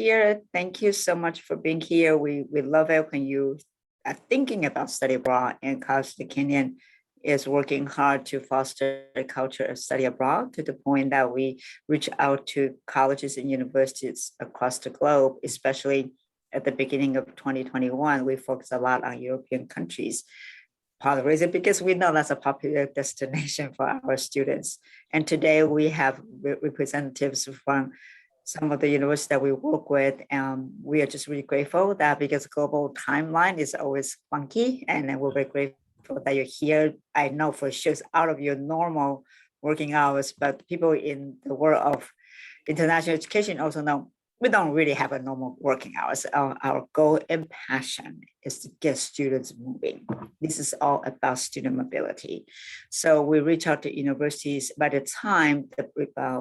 here. Thank you so much for being here. We love it when you are thinking about study abroad, and College of Kenyan is working hard to foster a culture of study abroad to the point that we reach out to colleges and universities across the globe, especially at the beginning of 2021. We focus a lot on European countries. Part of the reason because we know that's a popular destination for our students. And today we have representatives from some of the universities that we work with. We are just really grateful that because global timeline is always funky, and then we're very grateful that you're here. I know for sure it's out of your normal working hours, but people in the world of international education also know we don't really have a normal working hours. Our goal and passion is to get students moving. This is all about student mobility. So we reach out to universities. By the time that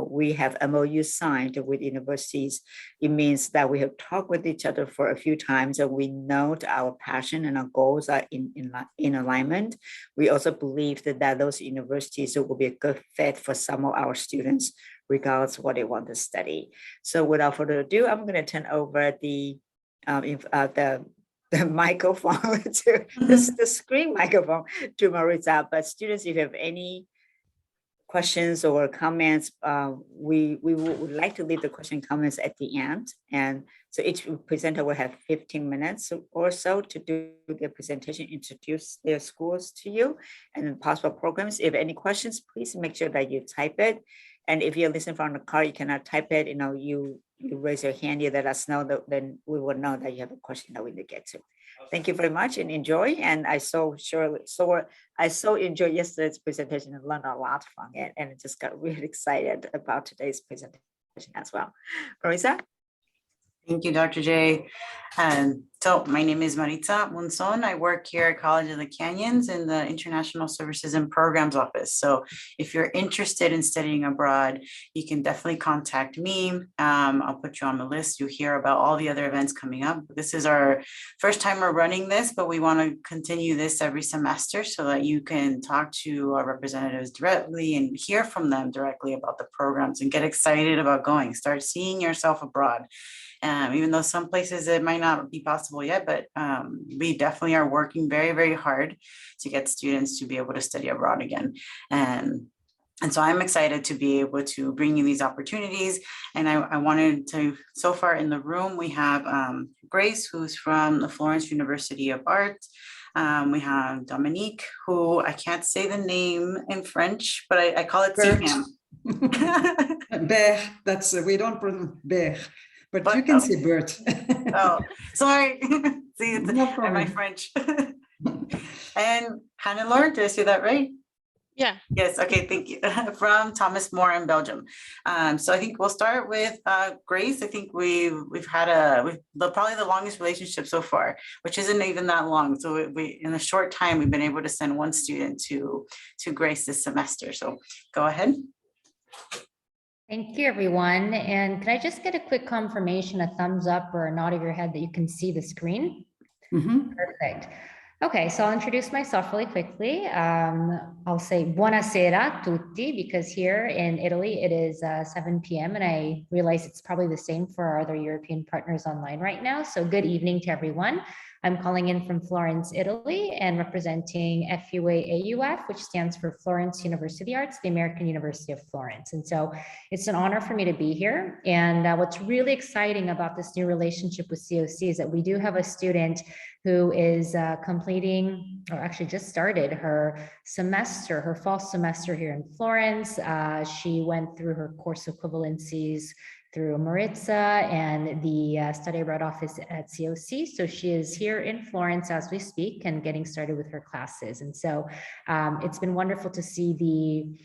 we have MOU signed with universities, it means that we have talked with each other for a few times, and we know that our passion and our goals are in alignment. We also believe that those universities will be a good fit for some of our students, regardless of what they want to study. So without further ado, I'm going to turn over the microphone to the screen microphone to Maritza. But students, if you have any questions or comments, we would like to leave the question comments at the end. And so each presenter will have 15 minutes or so to do their presentation, introduce their schools to you and then possible programs. If any questions, please make sure that you type it. And if you're listening from the car, you cannot type it, you raise your hand, you let us know, then we will know that you have a question that we need to get to. Thank you very much and enjoy. And I so enjoyed yesterday's presentation and learned a lot from it. And I just got really excited about today's presentation as well. Marisa? Thank you, Dr. J. So my name is Maritza Munson. I work here at College of the Canyons in the International Services and Programs Office. So if you're interested in studying abroad, you can definitely contact me. I'll put you on the list. You'll hear about all the other events coming up. This is our first time we're running this, but we want to continue this every semester so that you can talk to our representatives directly and hear from them directly about the programs and get excited about going. Start seeing yourself abroad. Even though some places it might not be possible yet, but we definitely are working very, very hard to get students to be able to study abroad again. And so I'm excited to be able to bring you these opportunities. And I wanted to, so far in the room, we have Grace, who's from the Florence University of Art. We have Dominique, who I can't say the name in French, but I call it Sifam. Ber, that's, we don't pronounce Ber. But you can say Bert. Oh, sorry. See, it's No problem. my French. And Hannah-Laure, did I say that right? Yeah. Yes. Okay. Thank you. From Thomas More in Belgium. So I think we'll start with Grace. I think we've had probably the longest relationship so far, which isn't even that long. So we in a short time we've been able to send one student to Grace this semester. So go ahead. Thank you, everyone. And can I just get a quick confirmation, a thumbs up or a nod of your head that you can see the screen? Mm-hmm. Perfect. Okay, so I'll introduce myself really quickly. I'll say buonasera tutti, because here in Italy, it is 7 p.m. and I realize it's probably the same for our other European partners online right now. So good evening to everyone. I'm calling in from Florence, Italy, and representing FUA-AUF, which stands for Florence University Arts, the American University of Florence. And so it's an honor for me to be here. And what's really exciting about this new relationship with COC is that we do have a student who is completing, or actually just started her semester, her fall semester here in Florence. She went through her course equivalencies through Maritza and the study abroad office at COC. So she is here in Florence as we speak and getting started with her classes. And so it's been wonderful to see the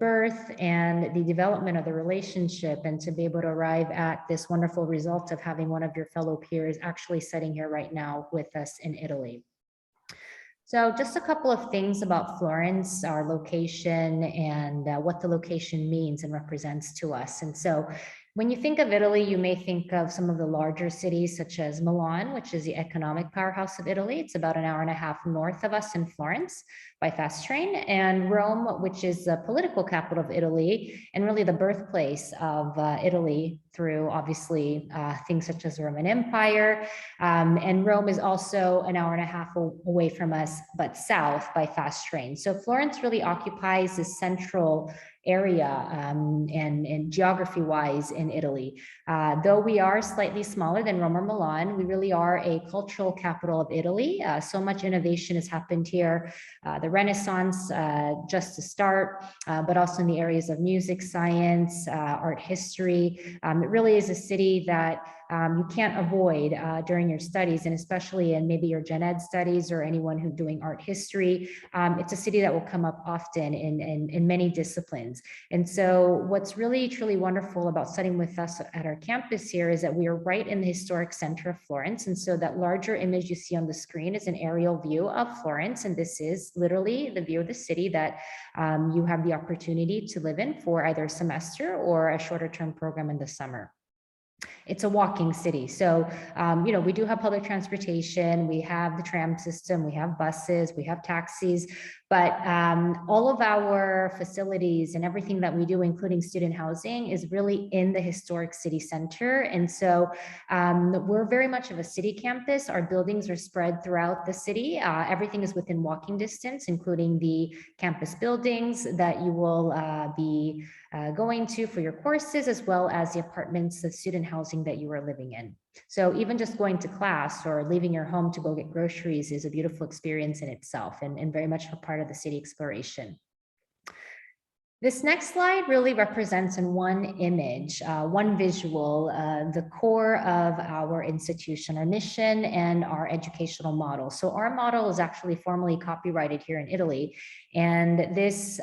birth and the development of the relationship, and to be able to arrive at this wonderful result of having one of your fellow peers actually sitting here right now with us in Italy. So just a couple of things about Florence, our location, and what the location means and represents to us. And so when you think of Italy, you may think of some of the larger cities such as Milan, which is the economic powerhouse of Italy. It's about an hour and a half north of us in Florence by fast train, and Rome, which is the political capital of Italy and really the birthplace of Italy through obviously things such as the Roman Empire. And Rome is also an hour and a half away from us, but south by fast train. So Florence really occupies this central area and geography wise in Italy. Though we are slightly smaller than Rome or Milan, we really are a cultural capital of Italy. So much innovation has happened here. The Renaissance just to start, but also in the areas of music, science, art history. It really is a city that you can't avoid during your studies, and especially in maybe your gen ed studies or anyone who's doing art history. It's a city that will come up often in many disciplines. And so what's really truly wonderful about studying with us at our campus here is that we are right in the historic center of Florence. And so that larger image you see on the screen is an aerial view of Florence. And this is literally the view of the city that you have the opportunity to live in for either a semester or a shorter term program in the summer. It's a walking city. So, you know, we do have public transportation, we have the tram system, we have buses, we have taxis, but all of our facilities and everything that we do, including student housing, is really in the historic city center. And so we're very much of a city campus. Our buildings are spread throughout the city. Everything is within walking distance, including the campus buildings that you will be going to for your courses, as well as the apartments, the student housing that you are living in. So even just going to class or leaving your home to go get groceries is a beautiful experience in itself, and very much a part of the city exploration. This next slide really represents in one image, one visual, the core of our institution, our mission and our educational model. So our model is actually formally copyrighted here in Italy. And this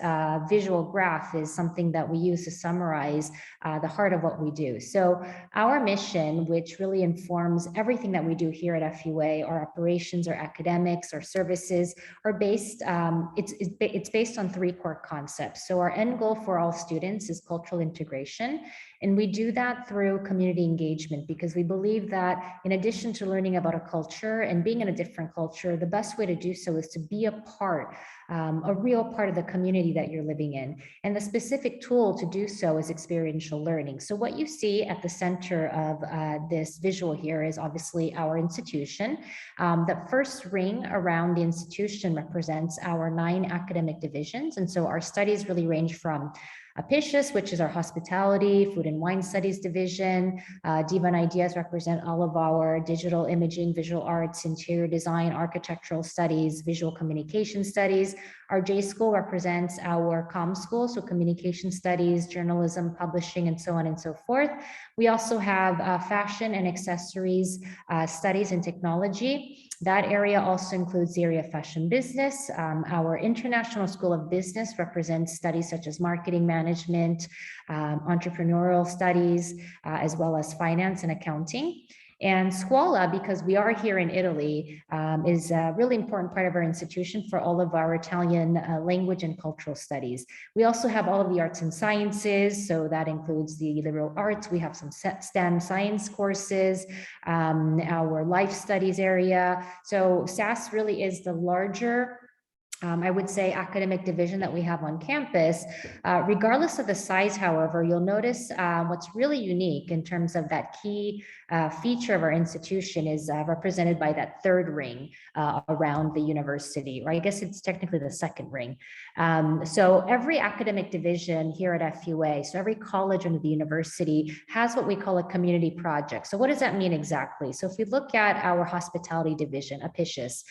visual graph is something that we use to summarize the heart of what we do. So our mission, which really informs everything that we do here at FUA, our operations, our academics, our services, are based, it's based on three core concepts. So our end goal for all students is cultural integration. And we do that through community engagement, because we believe that in addition to learning about a culture and being in a different culture, the best way to do so is to be a part, a real part of the community that you're living in. And the specific tool to do so is experiential learning. So what you see at the center of this visual here is obviously our institution. The first ring around the institution represents our 9 academic divisions. And so our studies really range from Apicius, which is our hospitality, food and wine studies division. Diva and Ideas represent all of our digital imaging, visual arts, interior design, architectural studies, visual communication studies. Our J School represents our comm school, so communication studies, journalism, publishing, and so on and so forth. We also have fashion and accessories studies and technology. That area also includes the area of fashion business. Our International School of Business represents studies such as marketing management, entrepreneurial studies, as well as finance and accounting. And Scuola, because we are here in Italy, is a really important part of our institution for all of our Italian language and cultural studies. We also have all of the arts and sciences, so that includes the liberal arts. We have some STEM science courses, our life studies area. So SAS really is the larger I would say academic division that we have on campus. Regardless of the size, however, you'll notice what's really unique in terms of that key feature of our institution is represented by that third ring around the university, or I guess it's technically the second ring. So every academic division here at FUA, so every college under the university has what we call a community project. So what does that mean exactly? So if we look at our hospitality division, Apicius,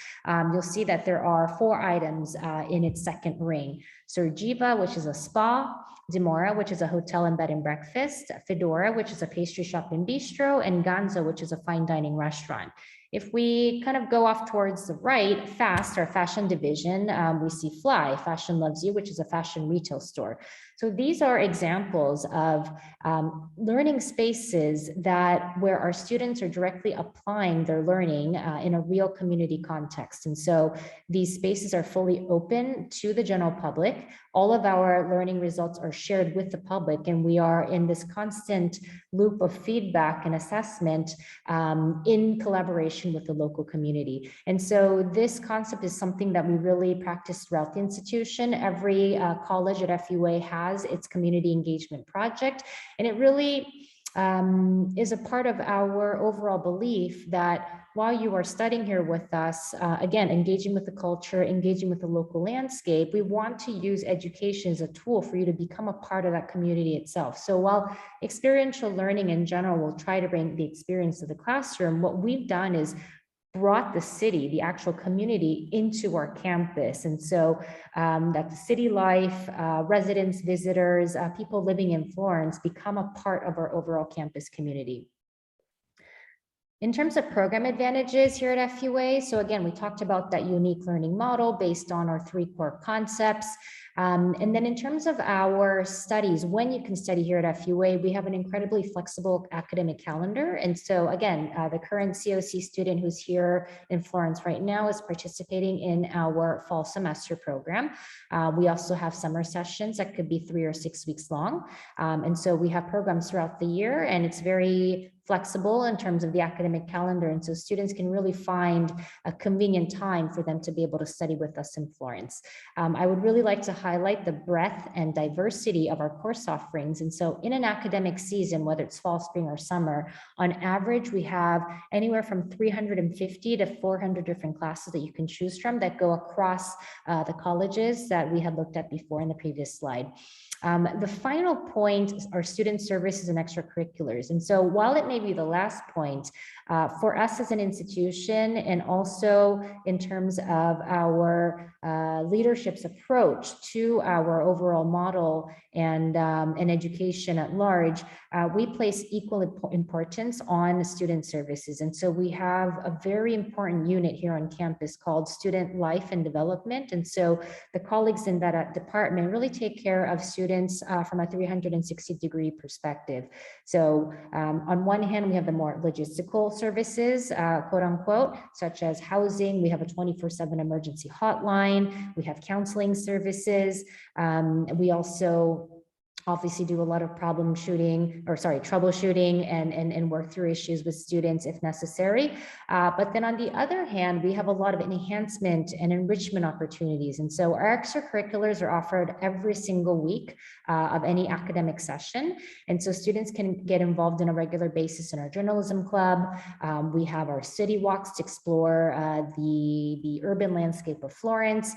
you'll see that there are 4 items in its second ring. Surgiva, which is a spa, Dimora, which is a hotel and bed and breakfast, Fedora, which is a pastry shop and bistro, and Ganzo, which is a fine dining restaurant. If we kind of go off towards the right, FAST, our fashion division, we see Fly, Fashion Loves You, which is a fashion retail store. So these are examples of learning spaces where our students are directly applying their learning in a real community context. And so these spaces are fully open to the general public. All of our learning results are shared with the public, and we are in this constant loop of feedback and assessment in collaboration with the local community. And so this concept is something that we really practice throughout the institution. Every college at FUA has its community engagement project, and it really is a part of our overall belief that while you are studying here with us, again, engaging with the culture, engaging with the local landscape, we want to use education as a tool for you to become a part of that community itself. So while experiential learning in general will try to bring the experience to the classroom, what we've done is brought the city, the actual community, into our campus. And so that the city life, residents, visitors, people living in Florence become a part of our overall campus community. In terms of program advantages here at FUA, so again, we talked about that unique learning model based on our 3 core concepts. And then in terms of our studies, when you can study here at FUA, we have an incredibly flexible academic calendar. And so again, the current COC student who's here in Florence right now is participating in our fall semester program. We also have summer sessions that could be 3 or 6 weeks long. And so we have programs throughout the year, and it's very flexible in terms of the academic calendar. And so students can really find a convenient time for them to be able to study with us in Florence. I would really like to highlight the breadth and diversity of our course offerings. And so in an academic season, whether it's fall, spring, or summer, on average, we have anywhere from 350 to 400 different classes that you can choose from that go across the colleges that we had looked at before in the previous slide. The final point are student services and extracurriculars. And so while it may be the last point, for us as an institution, and also in terms of our leadership's approach to our overall model and education at large, we place equal importance on student services. And so we have a very important unit here on campus called Student Life and Development. And so the colleagues in that department really take care of students from a 360-degree perspective. So on one hand, we have the more logistical services, quote unquote, such as housing. We have a 24/7 emergency hotline. We have counseling services. We also obviously do a lot of troubleshooting and work through issues with students if necessary. But then on the other hand, we have a lot of enhancement and enrichment opportunities. And so our extracurriculars are offered every single week of any academic session. And so students can get involved on a regular basis in our journalism club. We have our city walks to explore the urban landscape of Florence.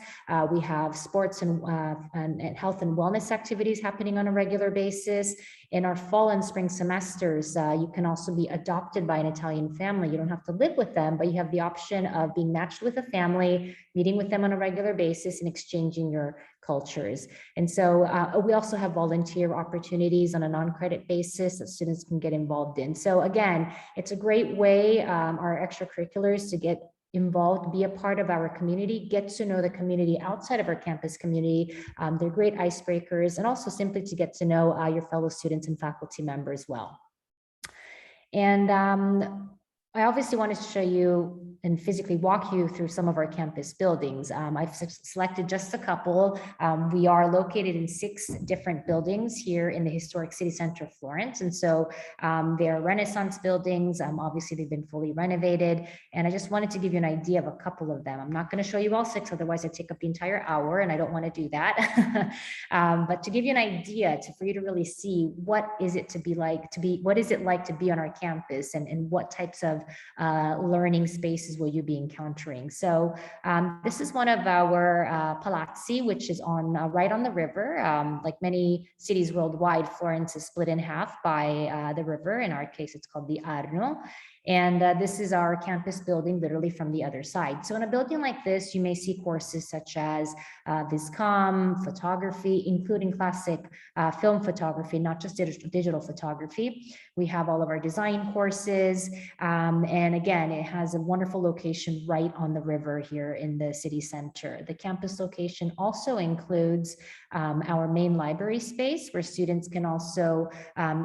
We have sports and health and wellness activities happening on a regular basis. In our fall and spring semesters, you can also be adopted by an Italian family. You don't have to live with them, but you have the option of being matched with a family, meeting with them on a regular basis, and exchanging your cultures. And so we also have volunteer opportunities on a non-credit basis that students can get involved in. So again, it's a great way, our extracurriculars, to get involved, be a part of our community, get to know the community outside of our campus community. They're great icebreakers, and also simply to get to know your fellow students and faculty members well. And I obviously wanted to show you and physically walk you through some of our campus buildings. I've selected just a couple. We are located in 6 different buildings here in the historic city center of Florence. And so they are Renaissance buildings. Obviously, they've been fully renovated. And I just wanted to give you an idea of a couple of them. I'm not going to show you all 6, otherwise I take up the entire hour, and I don't want to do that. But to give you an idea, for you to really see what is it what is it like to be on our campus, and what types of learning spaces will you be encountering. So this is one of our palazzi, which is on right on the river. Like many cities worldwide, Florence is split in half by the river. In our case, it's called the Arno. And this is our campus building, literally from the other side. So in a building like this, you may see courses such as Viscom, photography, including classic film photography, not just digital photography. We have all of our design courses. And again, it has a wonderful location right on the river here in the city center. The campus location also includes our main library space, where students can also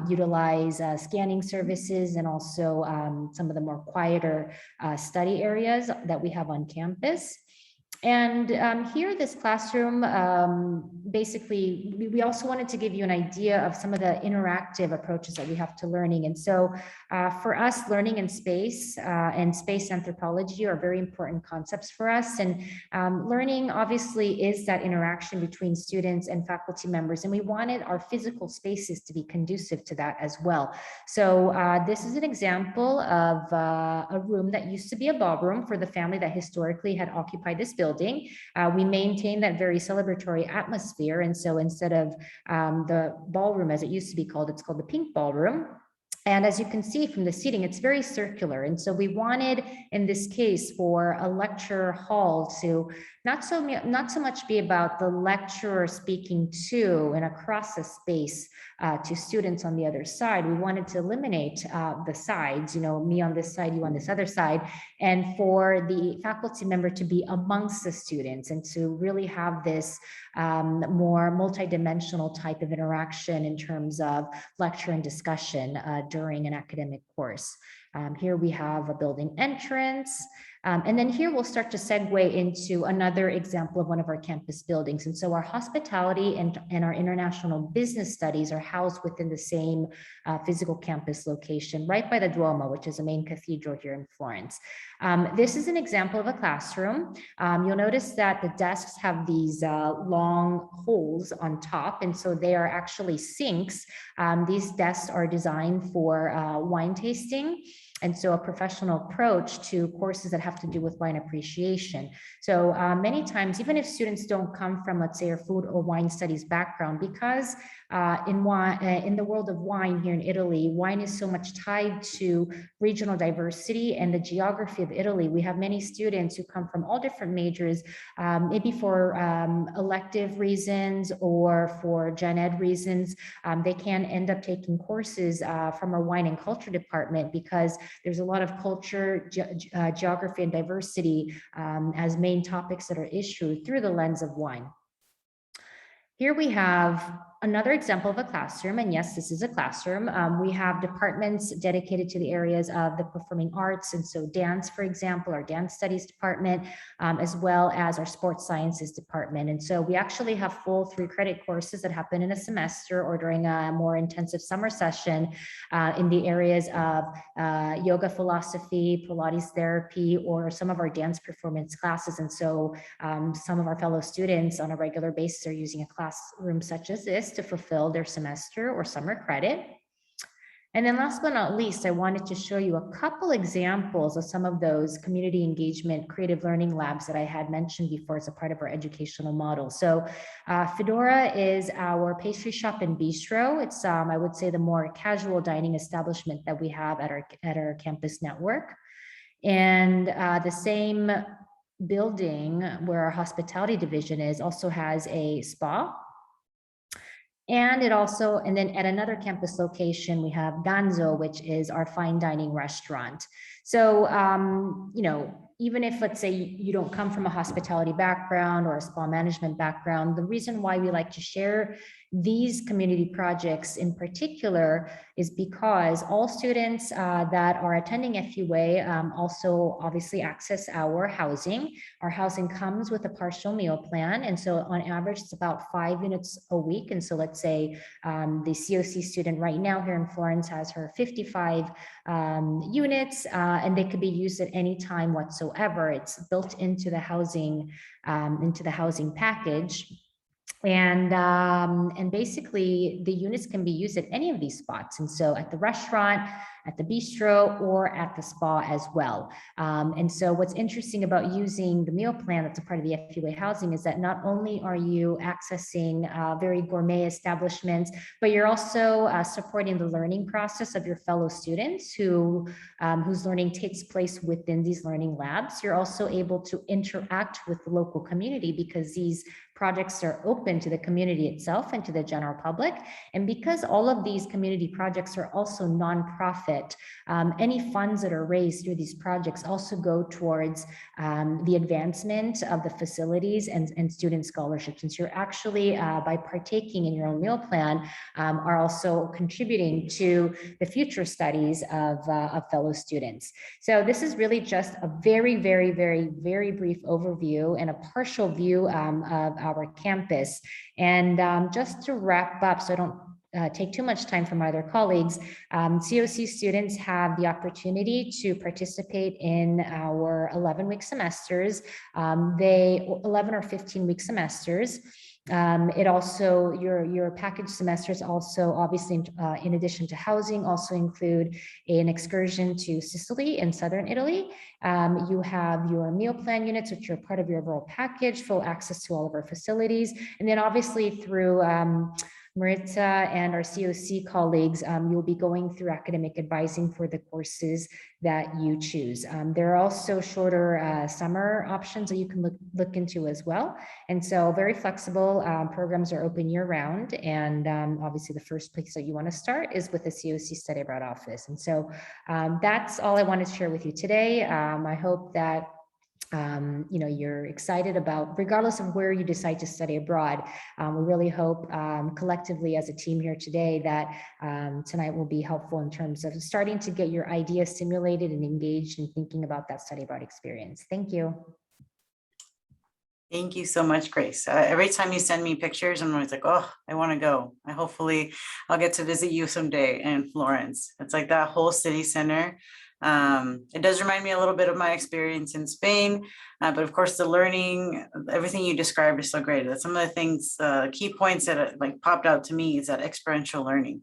utilize scanning services, and also some of the more quieter study areas that we have on campus. And here, this classroom, basically, we also wanted to give you an idea of some of the interactive approaches that we have to learning. And so for us, learning in space and space anthropology are very important concepts for us. And learning obviously is that interaction between students and faculty members. And we wanted our physical spaces to be conducive to that as well. So this is an example of a room that used to be a ballroom for the family that historically had occupied this building. We maintain that very celebratory atmosphere. And so instead of the ballroom, as it used to be called, it's called the Pink Ballroom. And as you can see from the seating, it's very circular. And so we wanted, in this case, for a lecture hall to not so much be about the lecturer speaking to and across a space to students on the other side. We wanted to eliminate the sides, me on this side, you on this other side, and for the faculty member to be amongst the students and to really have this more multidimensional type of interaction in terms of lecture and discussion during an academic course. Here we have a building entrance. And then here we'll start to segue into another example of one of our campus buildings. And so our hospitality and our international business studies are housed within the same physical campus location, right by the Duomo, which is the main cathedral here in Florence. This is an example of a classroom. You'll notice that the desks have these long holes on top, and so they are actually sinks. These desks are designed for wine tasting. And so a professional approach to courses that have to do with wine appreciation. So many times, even if students don't come from, let's say, a food or wine studies background, because in the world of wine here in Italy, wine is so much tied to regional diversity and the geography of Italy. We have many students who come from all different majors, maybe for elective reasons or for gen ed reasons. They can end up taking courses from our wine and culture department because there's a lot of culture, geography, and diversity as main topics that are issued through the lens of wine. Here we have another example of a classroom, and yes, this is a classroom. We have departments dedicated to the areas of the performing arts, and so dance, for example, our dance studies department, as well as our sports sciences department. And so we actually have full 3-credit courses that happen in a semester or during a more intensive summer session in the areas of yoga philosophy, Pilates therapy, or some of our dance performance classes. And so some of our fellow students on a regular basis are using a classroom such as this to fulfill their semester or summer credit. And then last but not least, I wanted to show you a couple examples of some of those community engagement, creative learning labs that I had mentioned before as a part of our educational model. So Fedora is our pastry shop and bistro. It's, I would say, the more casual dining establishment that we have at our campus network. And the same building where our hospitality division is also has a spa. And then at another campus location, we have Ganzo, which is our fine dining restaurant. So, even if, let's say, you don't come from a hospitality background or a spa management background, the reason why we like to share these community projects in particular is because all students that are attending FUA also obviously access our housing. Our housing comes with a partial meal plan. And so on average, it's about 5 units a week. And so let's say the COC student right now here in Florence has her 55 units, and they could be used at any time whatsoever. It's built into the housing package. And basically the units can be used at any of these spots. And so at the restaurant, at the bistro, or at the spa as well. And so what's interesting about using the meal plan that's a part of the FUA housing is that not only are you accessing very gourmet establishments, but you're also supporting the learning process of your fellow students whose learning takes place within these learning labs. You're also able to interact with the local community because these projects are open to the community itself and to the general public. And because all of these community projects are also nonprofit, any funds that are raised through these projects also go towards the advancement of the facilities and student scholarships. Since you're actually, by partaking in your own meal plan, are also contributing to the future studies of fellow students. So this is really just a very, very, very, very brief overview and a partial view of our campus. And just to wrap up, so I don't take too much time from other colleagues, COC students have the opportunity to participate in our 11-week semesters. 11 or 15-week semesters. It also, your package semesters also, obviously, in addition to housing, also include an excursion to Sicily in southern Italy. You have your meal plan units, which are part of your overall package, full access to all of our facilities. And then obviously through Maritza and our COC colleagues, you'll be going through academic advising for the courses that you choose. There are also shorter summer options that you can look into as well. And so very flexible programs are open year round. And obviously the first place that you want to start is with the COC Study Abroad office. And so that's all I wanted to share with you today. I hope that you're excited about, regardless of where you decide to study abroad. We really hope collectively as a team here today that tonight will be helpful in terms of starting to get your ideas stimulated and engaged in thinking about that study abroad experience. Thank you. Thank you so much, Grace. Every time you send me pictures, I'm always like, oh, I want to go. Hopefully I'll get to visit you someday in Florence. It's like that whole city center. It does remind me a little bit of my experience in Spain, but of course the learning, everything you described is so great. That's some of the things, key points that like popped out to me is that experiential learning.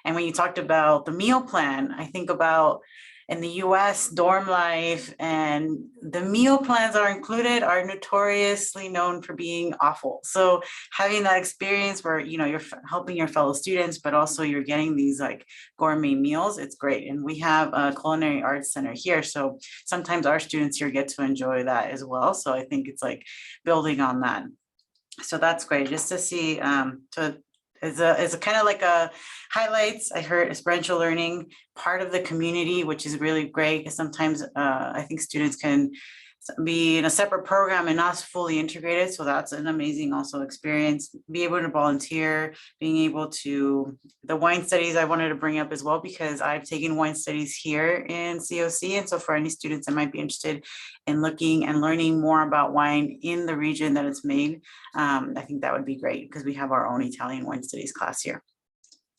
And when you talked about the meal plan, I think about in the US dorm life, and the meal plans are included are notoriously known for being awful. So having that experience where, you're helping your fellow students, but also you're getting these like gourmet meals, it's great. And we have a culinary arts center here. So sometimes our students here get to enjoy that as well. So I think it's like building on that. So that's great just to see, it's a kind of like a highlights. I heard experiential learning, part of the community, which is really great because sometimes I think students can be in a separate program and not fully integrated. So that's an amazing also experience. Be able to volunteer, being able to, the wine studies I wanted to bring up as well, because I've taken wine studies here in COC. And so for any students that might be interested in looking and learning more about wine in the region that it's made, I think that would be great because we have our own Italian wine studies class here.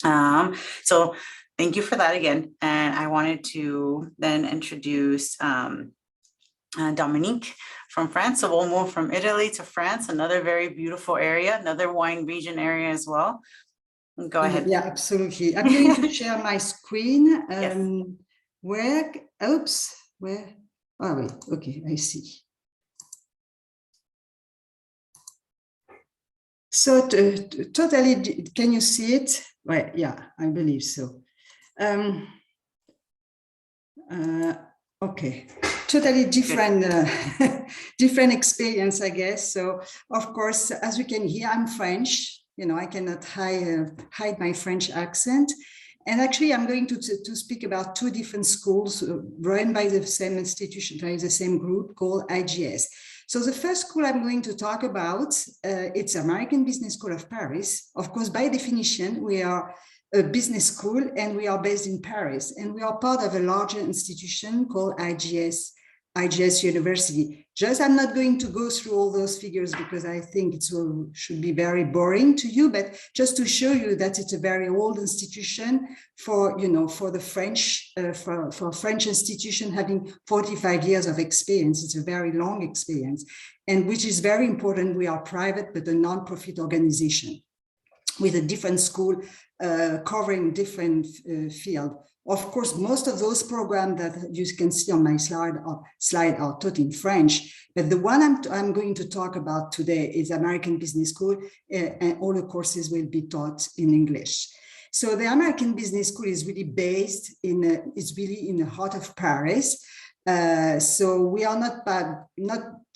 So thank you for that again. And I wanted to then introduce Dominique from France. So we'll move from Italy to France, another very beautiful area, another wine region area as well. Go ahead. Yeah, absolutely. I'm going to share my screen. Yes. Where, oh wait, okay, I see. So totally, can you see it? Right, yeah, I believe so. Okay, totally different, different experience, I guess. So, of course, as you can hear, I'm French. I cannot hide my French accent. And actually, I'm going to speak about two different schools run by the same institution, by the same group called IGS. So the first school I'm going to talk about, it's American Business School of Paris. Of course, by definition, we are a business school and we are based in Paris, and we are part of a larger institution called IGS University. Just, I'm not going to go through all those figures because I think it should be very boring to you, but just to show you that it's a very old institution for the French, for French institution having 45 years of experience. It's a very long experience, and which is very important. We are private, but a non-profit organization with a different school covering different field. Of course, most of those programs that you can see on my slide are taught in French, but the one I'm going to talk about today is American Business School, and all the courses will be taught in English. So the American Business School is really based in, it's really in the heart of Paris. So we are not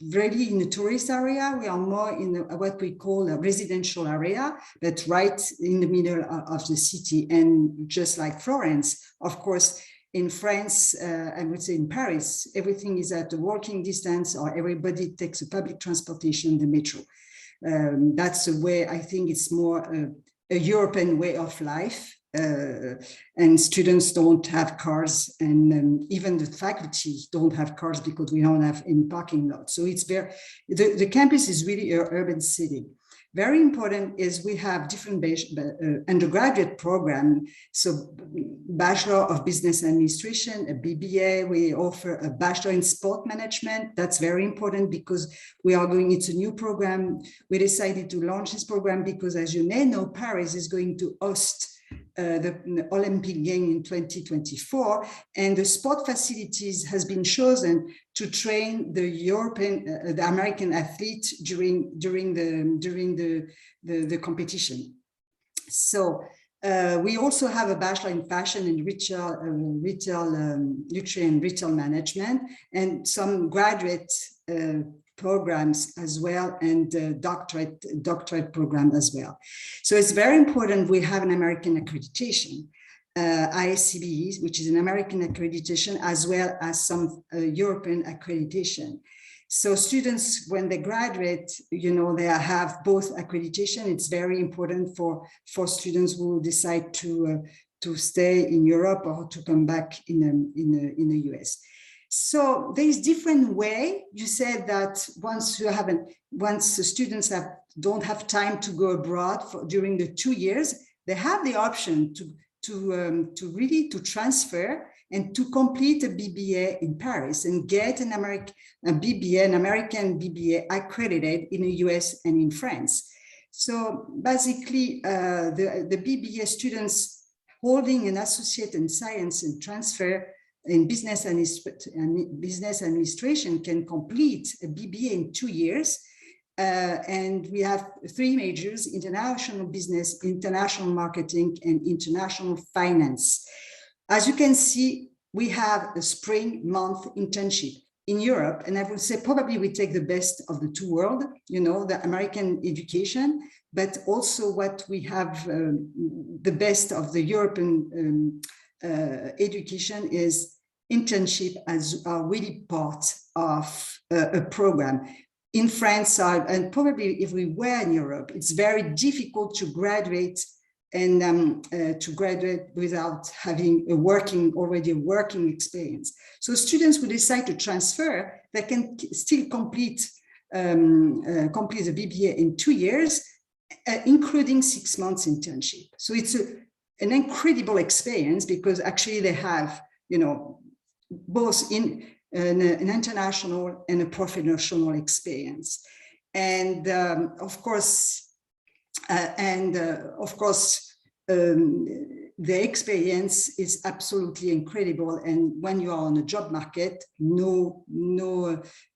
really in the tourist area. We are more in what we call a residential area, but right in the middle of the city. And just like Florence, of course, in France, I would say in Paris, everything is at a walking distance, or everybody takes a public transportation, the metro. That's a way, I think it's more a European way of life. And students don't have cars, and even the faculty don't have cars because we don't have any parking lot. So it's very, the campus is really an urban city. Very important is we have different undergraduate program. So Bachelor of Business Administration, a BBA, we offer a Bachelor in Sport Management. That's very important because we are going, it's a new program. We decided to launch this program because, as you may know, Paris is going to host the Olympic Games in 2024, and the sport facilities has been chosen to train the European, the American athlete during the competition. So we also have a Bachelor in Fashion and Retail Management, and some graduate programs as well, and doctorate program as well. So it's very important we have an American accreditation, ISCB, which is an American accreditation, as well as some European accreditation. So students, when they graduate, you know, they have both accreditation. It's very important for students who decide to stay in Europe or to come back in the US. So there is different way. You said that once the students don't have time to go abroad during the 2 years, they have the option to really transfer and to complete a BBA in Paris and get an American BBA accredited in the US and in France. So basically, the BBA students holding an associate in science and transfer in business administration can complete a BBA in 2 years. And we have 3 majors: international business, international marketing, and international finance. As you can see, we have a spring month internship in Europe. And I would say probably we take the best of the 2 worlds, you know, the American education, but also what we have, the best of the European education is internship as are really part of a program. In France, and probably if we were in Europe, it's very difficult to graduate and without having already a working experience. So students who decide to transfer, they can still complete the BBA in 2 years, including 6 months internship. So it's an incredible experience because actually they have, you know, both in an international and a professional experience. And of course, the experience is absolutely incredible. And when you are on the job market,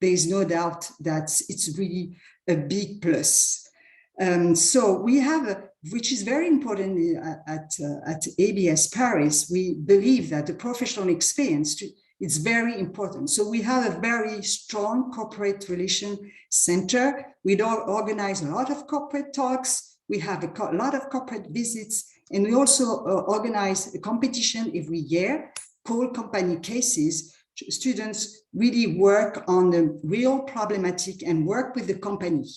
there is no doubt that it's really a big plus. So we have, which is very important at ABS Paris, we believe that the professional experience is very important. So we have a very strong corporate relation center. We don't organize a lot of corporate talks. We have a lot of corporate visits, and we also organize a competition every year called company cases. Students really work on the real problematic and work with the company.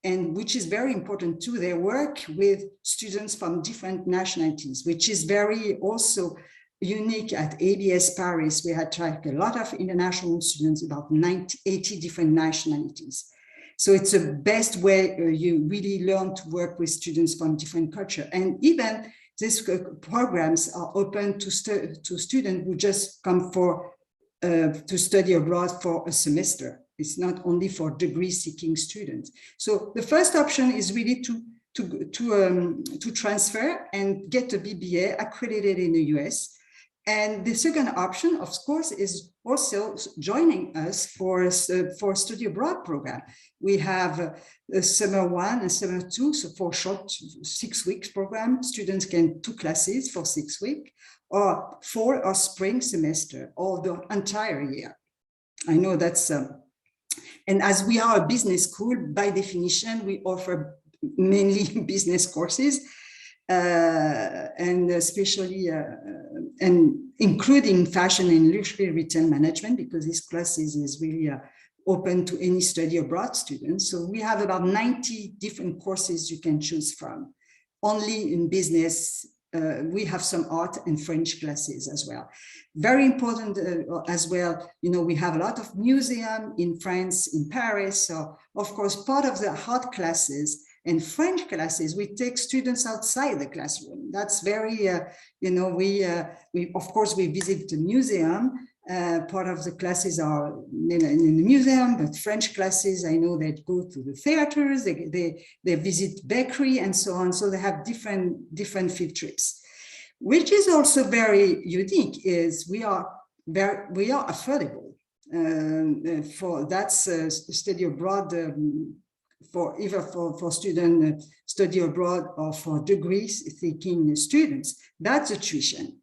And which is very important too, they work with students from different nationalities, which is very also unique at ABS Paris. We had tried a lot of international students, about 80 different nationalities. So it's the best way you really learn to work with students from different cultures. And even these programs are open to students who just come to study abroad for a semester. It's not only for degree-seeking students. So the first option is really to transfer and get a BBA accredited in the US. And the second option, of course, is also joining us for study abroad program. We have a summer 1 and summer 2, so for short 6 weeks program, students can 2 classes for 6 weeks, or fall or spring semester, or the entire year. I know that's, and as we are a business school, by definition, we offer mainly business courses, and especially, and including fashion and luxury retail management, because this class is really open to any study abroad students. So we have about 90 different courses you can choose from. Only in business, we have some art and French classes as well. Very important as well, you know, we have a lot of museum in France, in Paris. So of course, part of the art classes and French classes, we take students outside the classroom. That's very, you know, we of course, we visit the museum. Part of the classes are in the museum, but French classes, I know they go to the theaters, they visit bakery and so on. So they have different field trips. Which is also very unique is we are affordable. For that's study abroad, for either for student study abroad or for degrees seeking students. That's a tuition.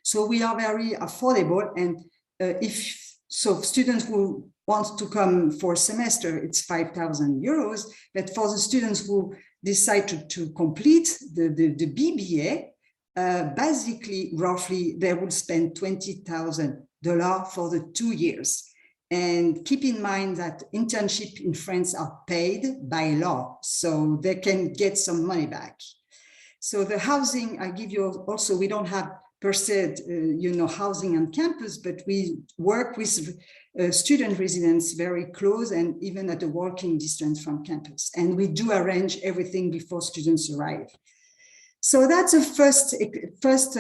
So we are very affordable, and if so, students who want to come for a semester, it's 5,000 euros. But for the students who decide to complete the BBA, basically, roughly, they will spend $20,000 for the 2 years. And keep in mind that internships in France are paid by law, so they can get some money back. So the housing, I give you also, we don't have per se, you know, housing on campus, but we work with student residents very close and even at a walking distance from campus. And we do arrange everything before students arrive. So that's the first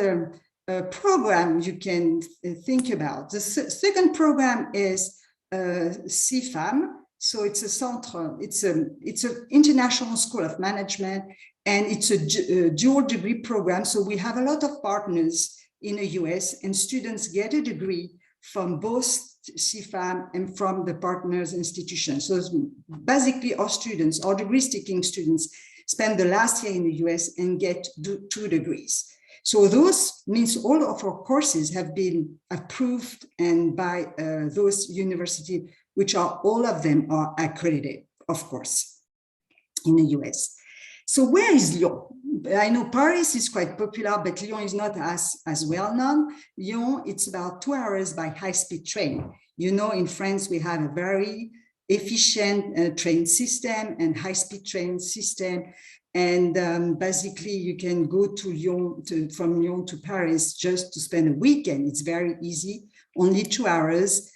program you can think about. The second program is Sifam. So it's a centre, it's an international school of management, and it's a dual degree program. So we have a lot of partners in the US, and students get a degree from both Sifam and from the partners institutions. So basically our students, our degree-seeking students, spend the last year in the US and get 2 degrees. So those means all of our courses have been approved and by those universities, which are all of them are accredited, of course, in the US. So where is Lyon? I know Paris is quite popular, but Lyon is not as well known. Lyon, it's about 2 hours by high-speed train. You know, in France, we have a very efficient train system and high-speed train system. And basically, you can go to Lyon, from Lyon to Paris just to spend a weekend. It's very easy, only 2 hours.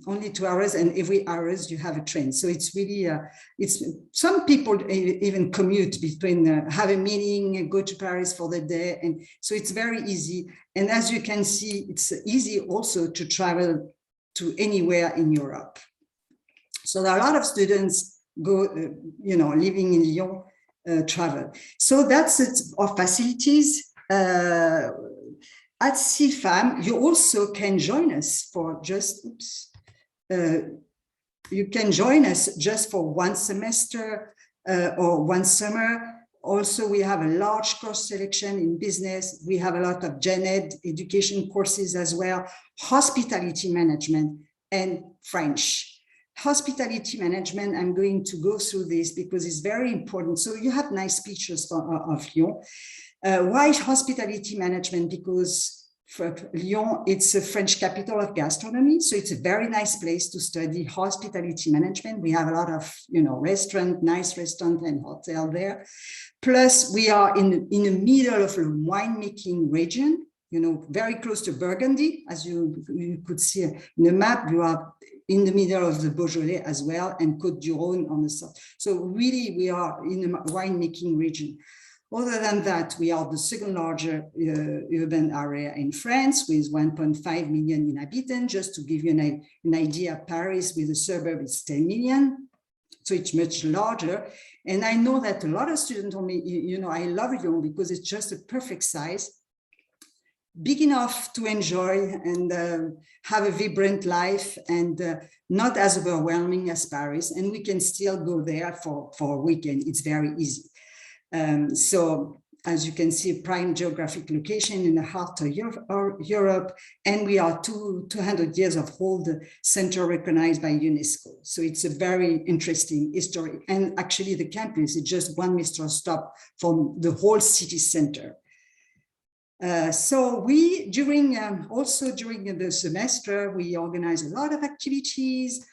Only 2 hours, and every hours you have a train. So it's really, it's some people even commute between, have a meeting, go to Paris for the day. And so it's very easy. And as you can see, it's easy also to travel to anywhere in Europe. So there are a lot of students go, you know, living in Lyon, travel. So that's it, our facilities. At Sifam, you also can join us for just, you can join us just for 1 semester or 1 summer. Also, we have a large course selection in business. We have a lot of gen ed education courses as well, hospitality management and French. Hospitality management, I'm going to go through this because it's very important. So you have nice pictures of Lyon. Why hospitality management? Because for Lyon, it's a French capital of gastronomy. So it's a very nice place to study hospitality management. We have a lot of, you know, nice restaurant and hotel there. Plus we are in the middle of a winemaking region, you know, very close to Burgundy. As you could see in the map, you are in the middle of the Beaujolais as well, and Côte du Rhône on the south. So really we are in a winemaking region. Other than that, we are the second largest urban area in France with 1.5 million inhabitants. Just to give you an idea, Paris with a suburb is 10 million. So it's much larger. And I know that a lot of students told me, you know, I love Lyon because it's just a perfect size, big enough to enjoy and have a vibrant life, and not as overwhelming as Paris. And we can still go there for a weekend. It's very easy. So as you can see, a prime geographic location in the heart of Europe, and we are 200 years of old center recognized by UNESCO. So it's a very interesting history. And actually the campus is just one metro stop from the whole city center. So we, also during the semester, we organize a lot of activities.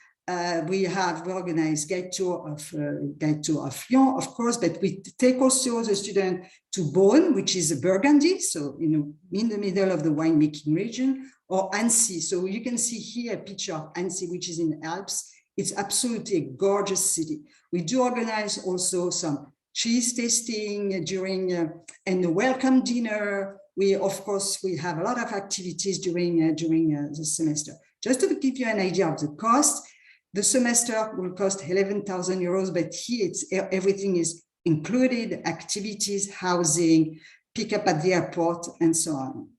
We organized guide tour of Lyon, of course, but we take also the student to Beaune, which is a Burgundy, so in the middle of the winemaking region, or Annecy. So you can see here a picture of Annecy, which is in the Alps. It's absolutely a gorgeous city. We do organize also some cheese tasting during and a welcome dinner. Of course, we have a lot of activities during the semester. Just to give you an idea of the cost, the semester will cost 11,000 euros, but here everything is included: activities, housing, pick up at the airport, and so on.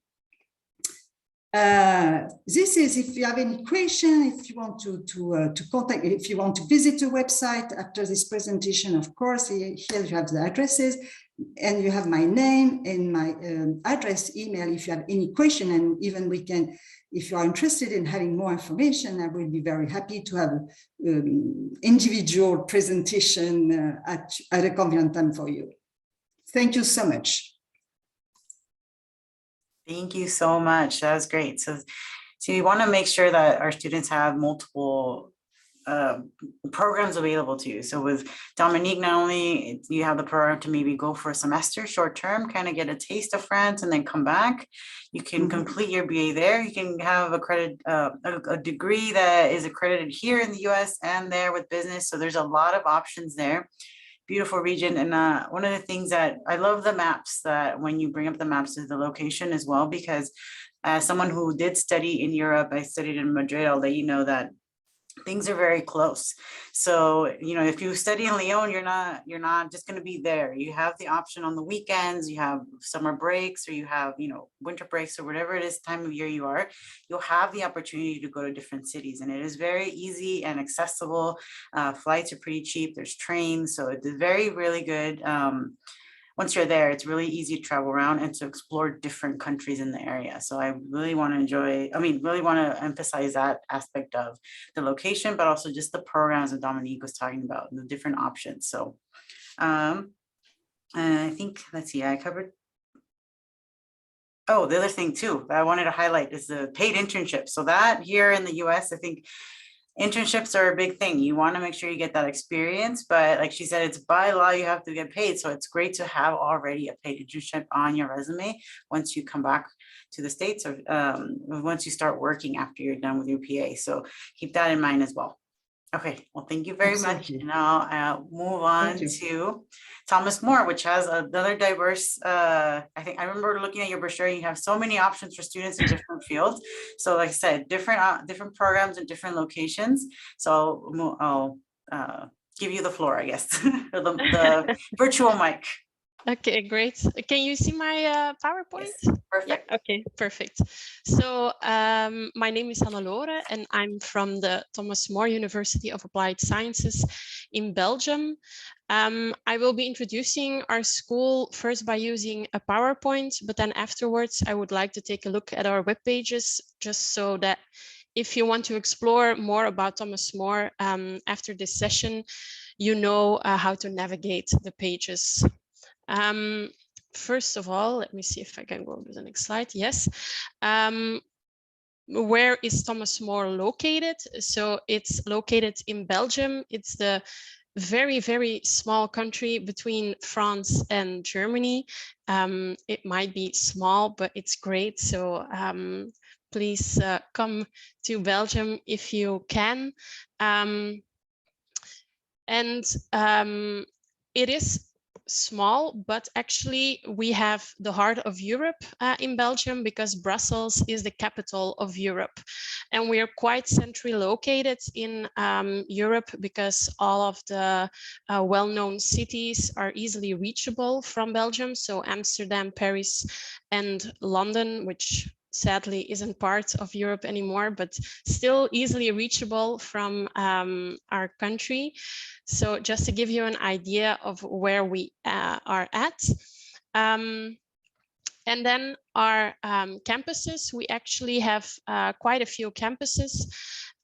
This is if you have any question, if you want to contact, if you want to visit the website after this presentation, of course, here you have the addresses, and you have my name and my address, email, if you have any question, and even we can, if you are interested in having more information, I will be very happy to have individual presentation at a convenient time for you. Thank you so much. Thank you so much. That was great. So we want to make sure that our students have multiple programs available to you. So with Dominique, not only you have the program to maybe go for a semester short term, kind of get a taste of France and then come back. You can complete your BA there. You can have a degree that is accredited here in the US and there with business. So there's a lot of options there. Beautiful region. And one of the things that I love the maps, that when you bring up the maps is the location as well, because as someone who did study in Europe, I studied in Madrid, I'll let you know that things are very close. So, if you study in Lyon, you're not just going to be there. You have the option on the weekends, you have summer breaks, or you have, winter breaks, or whatever it is time of year you are, you'll have the opportunity to go to different cities. And it is very easy and accessible. Flights are pretty cheap. There's trains. So it's very, really good. Once you're there, it's really easy to travel around and to explore different countries in the area. So I really want to emphasize that aspect of the location, but also just the programs that Dominique was talking about and the different options. So I think, let's see, I covered. Oh, the other thing too that I wanted to highlight is the paid internship. So that here in the US, I think internships are a big thing. You want to make sure you get that experience, but like she said, it's by law, you have to get paid. So it's great to have already a paid internship on your resume once you come back to the States, or once you start working after you're done with your PA. So keep that in mind as well. Okay, well, thank you very much. And I'll move on to Thomas More, which has another diverse, I think I remember looking at your brochure, you have so many options for students in different fields. So like I said, different programs and different locations. So I'll give you the floor, I guess, or the virtual mic. Okay, great. Can you see my PowerPoint? Yes, perfect. Yeah, okay, perfect. So my name is Hannelore and I'm from the Thomas More University of Applied Sciences in Belgium. I will be introducing our school first by using a PowerPoint, but then afterwards I would like to take a look at our web pages, just so that if you want to explore more about Thomas More after this session, you know how to navigate the pages. First of all, let me see if I can go to the next slide. Yes. Where is Thomas More located? So it's located in Belgium. It's the very, very small country between France and Germany. It might be small, but it's great. So please come to Belgium if you can. It is small, but actually we have the heart of Europe in Belgium, because Brussels is the capital of Europe, and we are quite centrally located in Europe, because all of the well-known cities are easily reachable from Belgium. So Amsterdam, Paris, and London, which sadly isn't part of Europe anymore, but still easily reachable from our country. So just to give you an idea of where we are at, And then our campuses, we actually have quite a few campuses,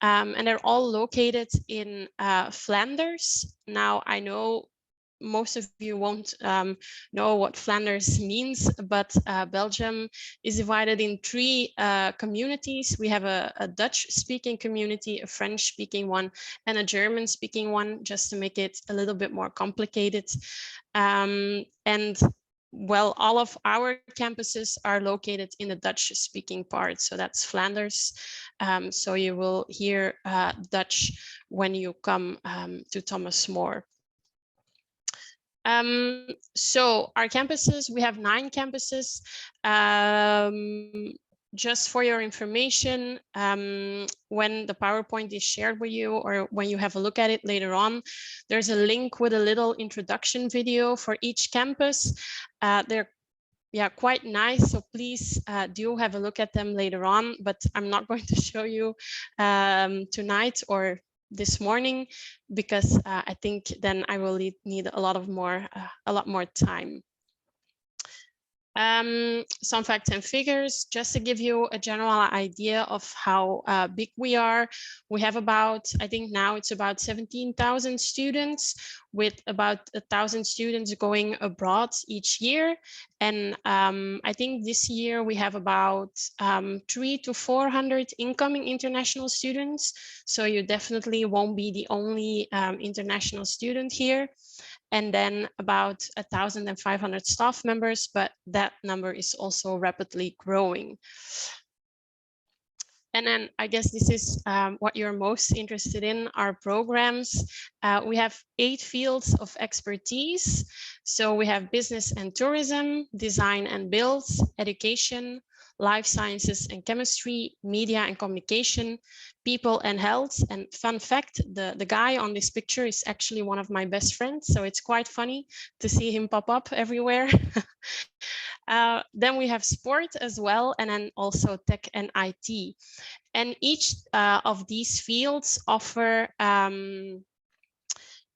and they're all located in Flanders. Now, I know most of you won't know what Flanders means, but Belgium is divided in three communities. We have a Dutch-speaking community, a French-speaking one, and a German-speaking one, just to make it a little bit more complicated. And well, all of our campuses are located in the Dutch-speaking part, so that's Flanders. So you will hear Dutch when you come to Thomas More. So our campuses, we have 9 campuses. Just for your information, when the PowerPoint is shared with you or when you have a look at it later on, there's a link with a little introduction video for each campus. They're quite nice, so please do have a look at them later on, but I'm not going to show you tonight or this morning, because I think then I will need a lot more time. Some facts and figures, just to give you a general idea of how big we are. We have about, I think now it's about 17,000 students, with about 1,000 students going abroad each year. And I think this year we have about 300 to 400 incoming international students. So you definitely won't be the only international student here. And then about 1,500 staff members, but that number is also rapidly growing. And then I guess this is what you're most interested in, our programs. We have 8 fields of expertise. So we have business and tourism, design and build, education, life sciences and chemistry, media and communication, people and health. And fun fact, the guy on this picture is actually one of my best friends. So it's quite funny to see him pop up everywhere. Then we have sport as well, and then also tech and IT. And each of these fields offer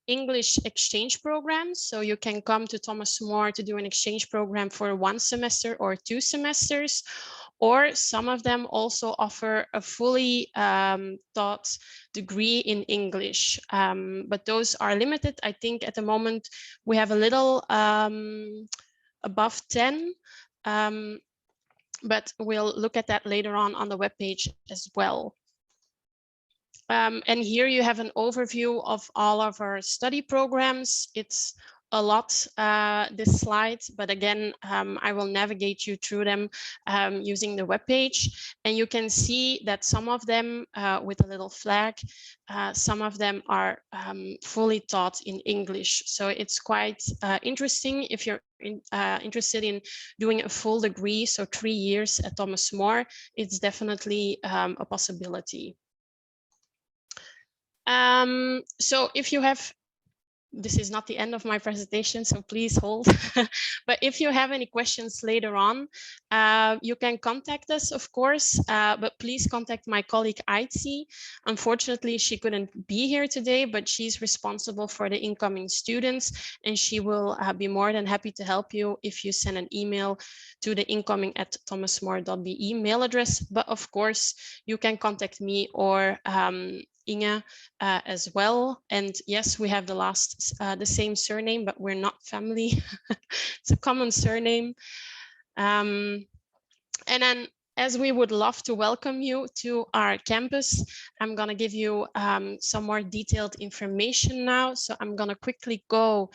English exchange programs. So you can come to Thomas More to do an exchange program for 1 semester or 2 semesters, or some of them also offer a fully taught degree in English. But those are limited. I think at the moment we have a little above 10, but we'll look at that later on the webpage as well. And here you have an overview of all of our study programs. It's a lot, this slide, but again, I will navigate you through them using the webpage. And you can see that some of them with a little flag, some of them are fully taught in English. So it's quite interesting if you're interested in doing a full degree, so 3 years at Thomas More, it's definitely a possibility. So if you have, this is not the end of my presentation, so please hold. But if you have any questions later on, you can contact us, of course, but please contact my colleague Aitzi. Unfortunately, she couldn't be here today, but she's responsible for the incoming students, and she will be more than happy to help you if you send an email to the incoming@thomasmore.be email address. But of course, you can contact me or Inge as well. And yes, we have the same surname, but we're not family. It's a common surname. And then, as we would love to welcome you to our campus, I'm going to give you some more detailed information now. So I'm going to quickly go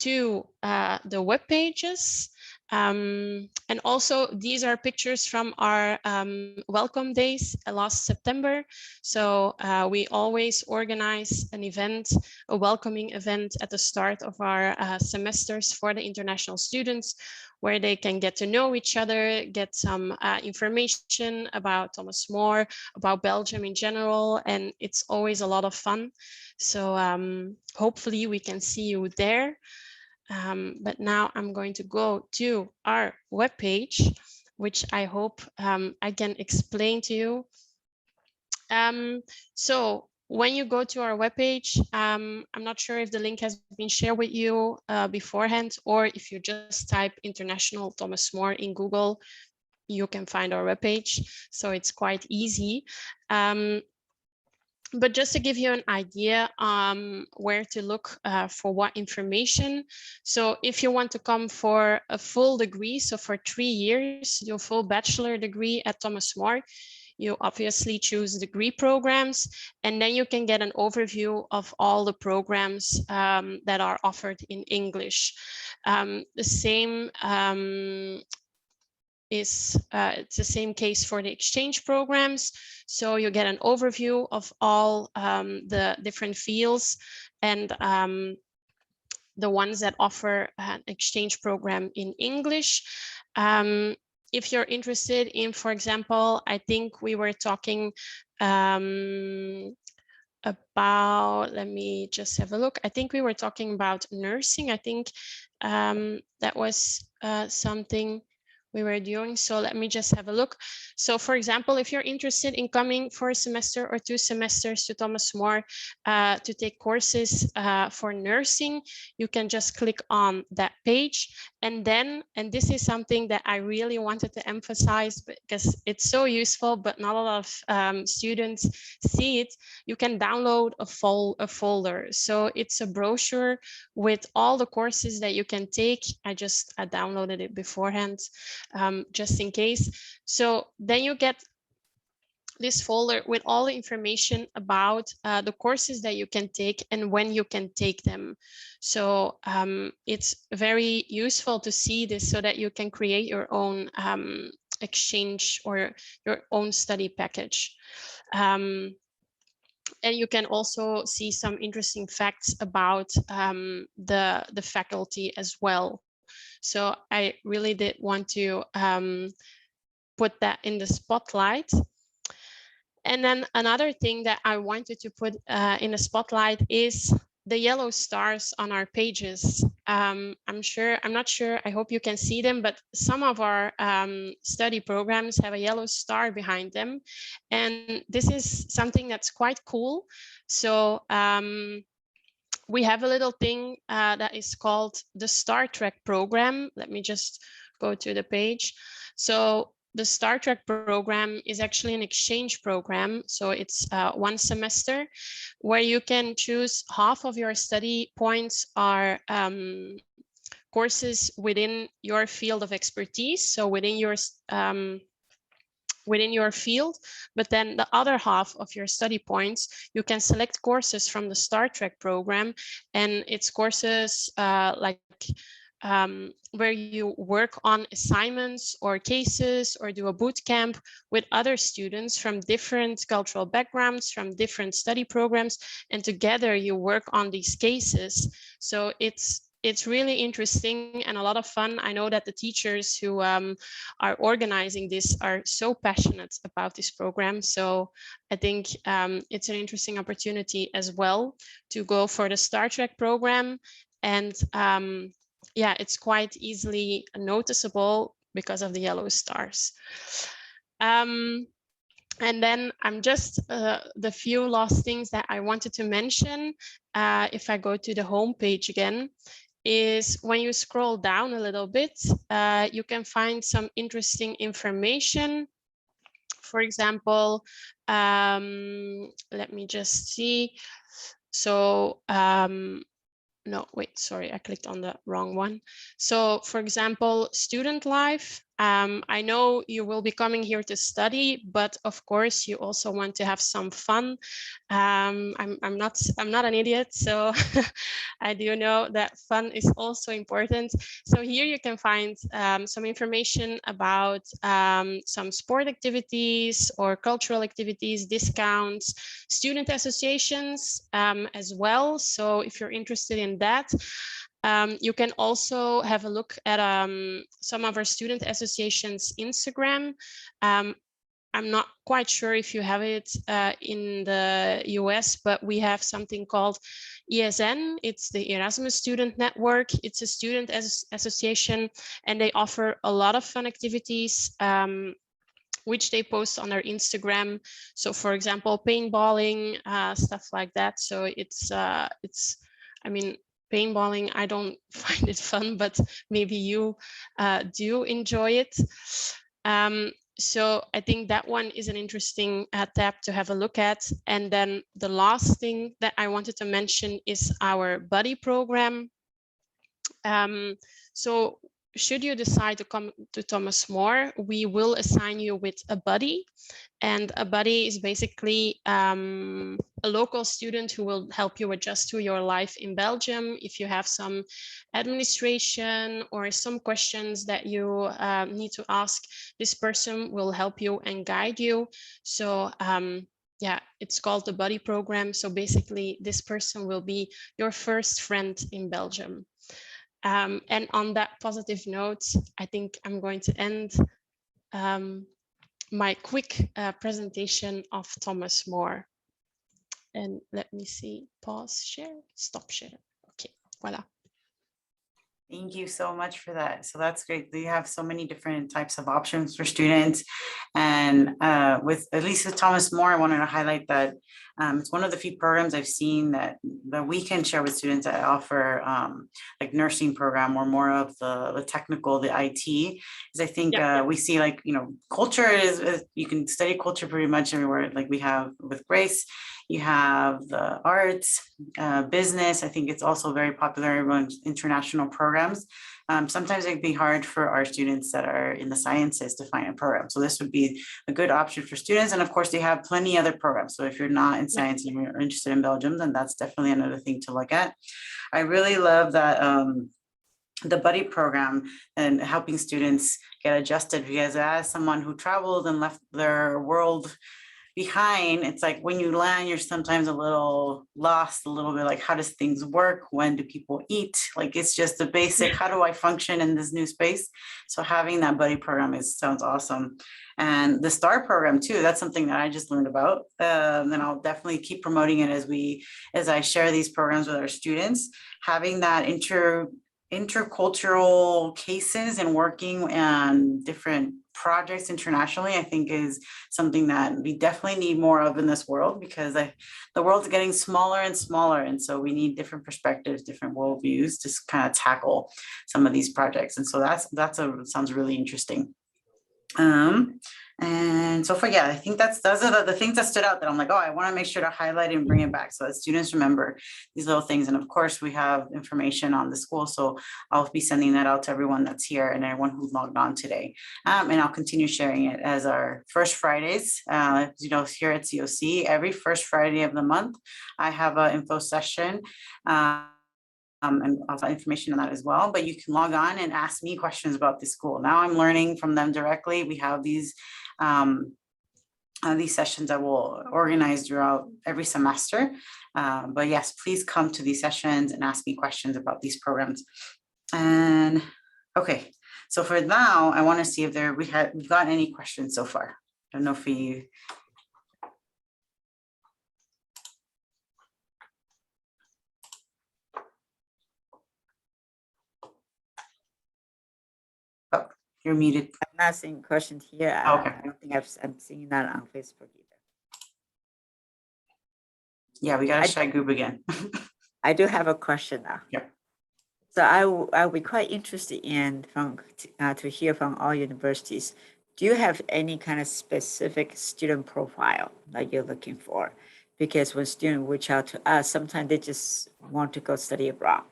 to the web pages. And also, these are pictures from our welcome days last September. So we always organize an event, a welcoming event at the start of our semesters for the international students, where they can get to know each other, get some information about Thomas More, about Belgium in general, and it's always a lot of fun. So hopefully we can see you there. But now I'm going to go to our webpage, which I hope I can explain to you. So when you go to our webpage, I'm not sure if the link has been shared with you beforehand, or if you just type International Thomas More in Google, you can find our webpage. So it's quite easy. But just to give you an idea where to look for what information. So if you want to come for a full degree, so for 3 years, your full bachelor degree at Thomas More, you obviously choose degree programs, and then you can get an overview of all the programs that are offered in English. The same it's the same case for the exchange programs. So you get an overview of all the different fields and the ones that offer an exchange program in English. If you're interested in, for example, I think we were talking about, let me just have a look. I think we were talking about nursing. I think that was something we were doing. So let me just have a look. So for example, if you're interested in coming for a semester or 2 semesters to Thomas More to take courses for nursing, you can just click on that page. And then, and this is something that I really wanted to emphasize because it's so useful, but not a lot of students see it, you can download a folder. So it's a brochure with all the courses that you can take. I downloaded it beforehand, just in case. So then you get this folder with all the information about the courses that you can take and when you can take them. So it's very useful to see this so that you can create your own exchange or your own study package. And you can also see some interesting facts about the faculty as well. So I really did want to put that in the spotlight. And then another thing that I wanted to put in the spotlight is the yellow stars on our pages. I'm not sure, I hope you can see them, but some of our study programs have a yellow star behind them. And this is something that's quite cool. So we have a little thing that is called the Star Trek program. Let me just go to the page. So the Star Trek program is actually an exchange program. So it's 1 semester where you can choose half of your study points are courses within your field of expertise. So within your field, but then the other half of your study points, you can select courses from the Star Trek program, and it's courses where you work on assignments or cases or do a boot camp with other students from different cultural backgrounds, from different study programs, and together you work on these cases. So it's really interesting and a lot of fun. I know that the teachers who are organizing this are so passionate about this program. So I think it's an interesting opportunity as well to go for the Star Trek program. And yeah, it's quite easily noticeable because of the yellow stars. And then I'm just the few last things that I wanted to mention. If I go to the home page again, is when you scroll down a little bit, you can find some interesting information. For example, let me just see. So no, wait, sorry, I clicked on the wrong one. So for example, student life. I know you will be coming here to study, but of course you also want to have some fun. I'm not an idiot, so I do know that fun is also important. So here you can find some information about some sport activities or cultural activities, discounts, student associations as well. So if you're interested in that, you can also have a look at some of our student associations Instagram. I'm not quite sure if you have it in the US, but we have something called ESN. It's the Erasmus Student Network. It's a student association, and they offer a lot of fun activities which they post on their Instagram. So for example, paintballing, stuff like that. So it's, I mean, paintballing, I don't find it fun, but maybe you do enjoy it. So I think that one is an interesting tab to have a look at. And then the last thing that I wanted to mention is our buddy program. So should you decide to come to Thomas More, we will assign you with a buddy. And a buddy is basically a local student who will help you adjust to your life in Belgium. If you have some administration or some questions that you need to ask, this person will help you and guide you. So yeah, it's called the buddy program. So basically this person will be your first friend in Belgium. And on that positive note, I think I'm going to end my quick presentation of Thomas More. And let me see, pause share, stop share. Okay, voila. Thank you so much for that. So that's great. You have so many different types of options for students. And with at least with Thomas More, I wanted to highlight that it's one of the few programs I've seen that we can share with students that offer like nursing program or more of the technical, the IT. Because I think we see like, you know, culture is, you can study culture pretty much everywhere. Like we have with Grace, you have the arts, business. I think it's also very popular among international programs. Sometimes it'd be hard for our students that are in the sciences to find a program. So this would be a good option for students. And of course, they have plenty other programs. So if you're not in science and you're interested in Belgium, then that's definitely another thing to look at. I really love that the buddy program and helping students get adjusted, because as someone who traveled and left their world behind, it's like when you land, you're sometimes a little lost, a little bit like, how does things work? When do people eat? Like, it's just the basic, how do I function in this new space? So having that buddy program sounds awesome. And the STAR program too, that's something that I just learned about. And I'll definitely keep promoting it as I share these programs with our students. Having that intercultural cases and working on different projects internationally, I think is something that we definitely need more of in this world, because the world's getting smaller and smaller. And so we need different perspectives, different worldviews to kind of tackle some of these projects. And so sounds really interesting. And so far, I think those are the things that stood out that I'm like, oh, I want to make sure to highlight and bring it back so that students remember these little things. And of course, we have information on the school, so I'll be sending that out to everyone that's here and everyone who logged on today. And I'll continue sharing it as our first Fridays. You know, here at COC, every first Friday of the month, I have an info session. And I'll have information on that as well, but you can log on and ask me questions about the school. Now I'm learning from them directly. We have these sessions that we'll organize throughout every semester. But yes, please come to these sessions and ask me questions about these programs. And okay, so for now, I want to see if we've got any questions so far. I don't know if we. You're muted. I'm not seeing questions here. Okay. I don't think I'm seeing that on Facebook either. Yeah, we got a shy group again. I do have a question now. Yep. So I'll be quite interested to hear from all universities. Do you have any kind of specific student profile that you're looking for? Because when students reach out to us, sometimes they just want to go study abroad.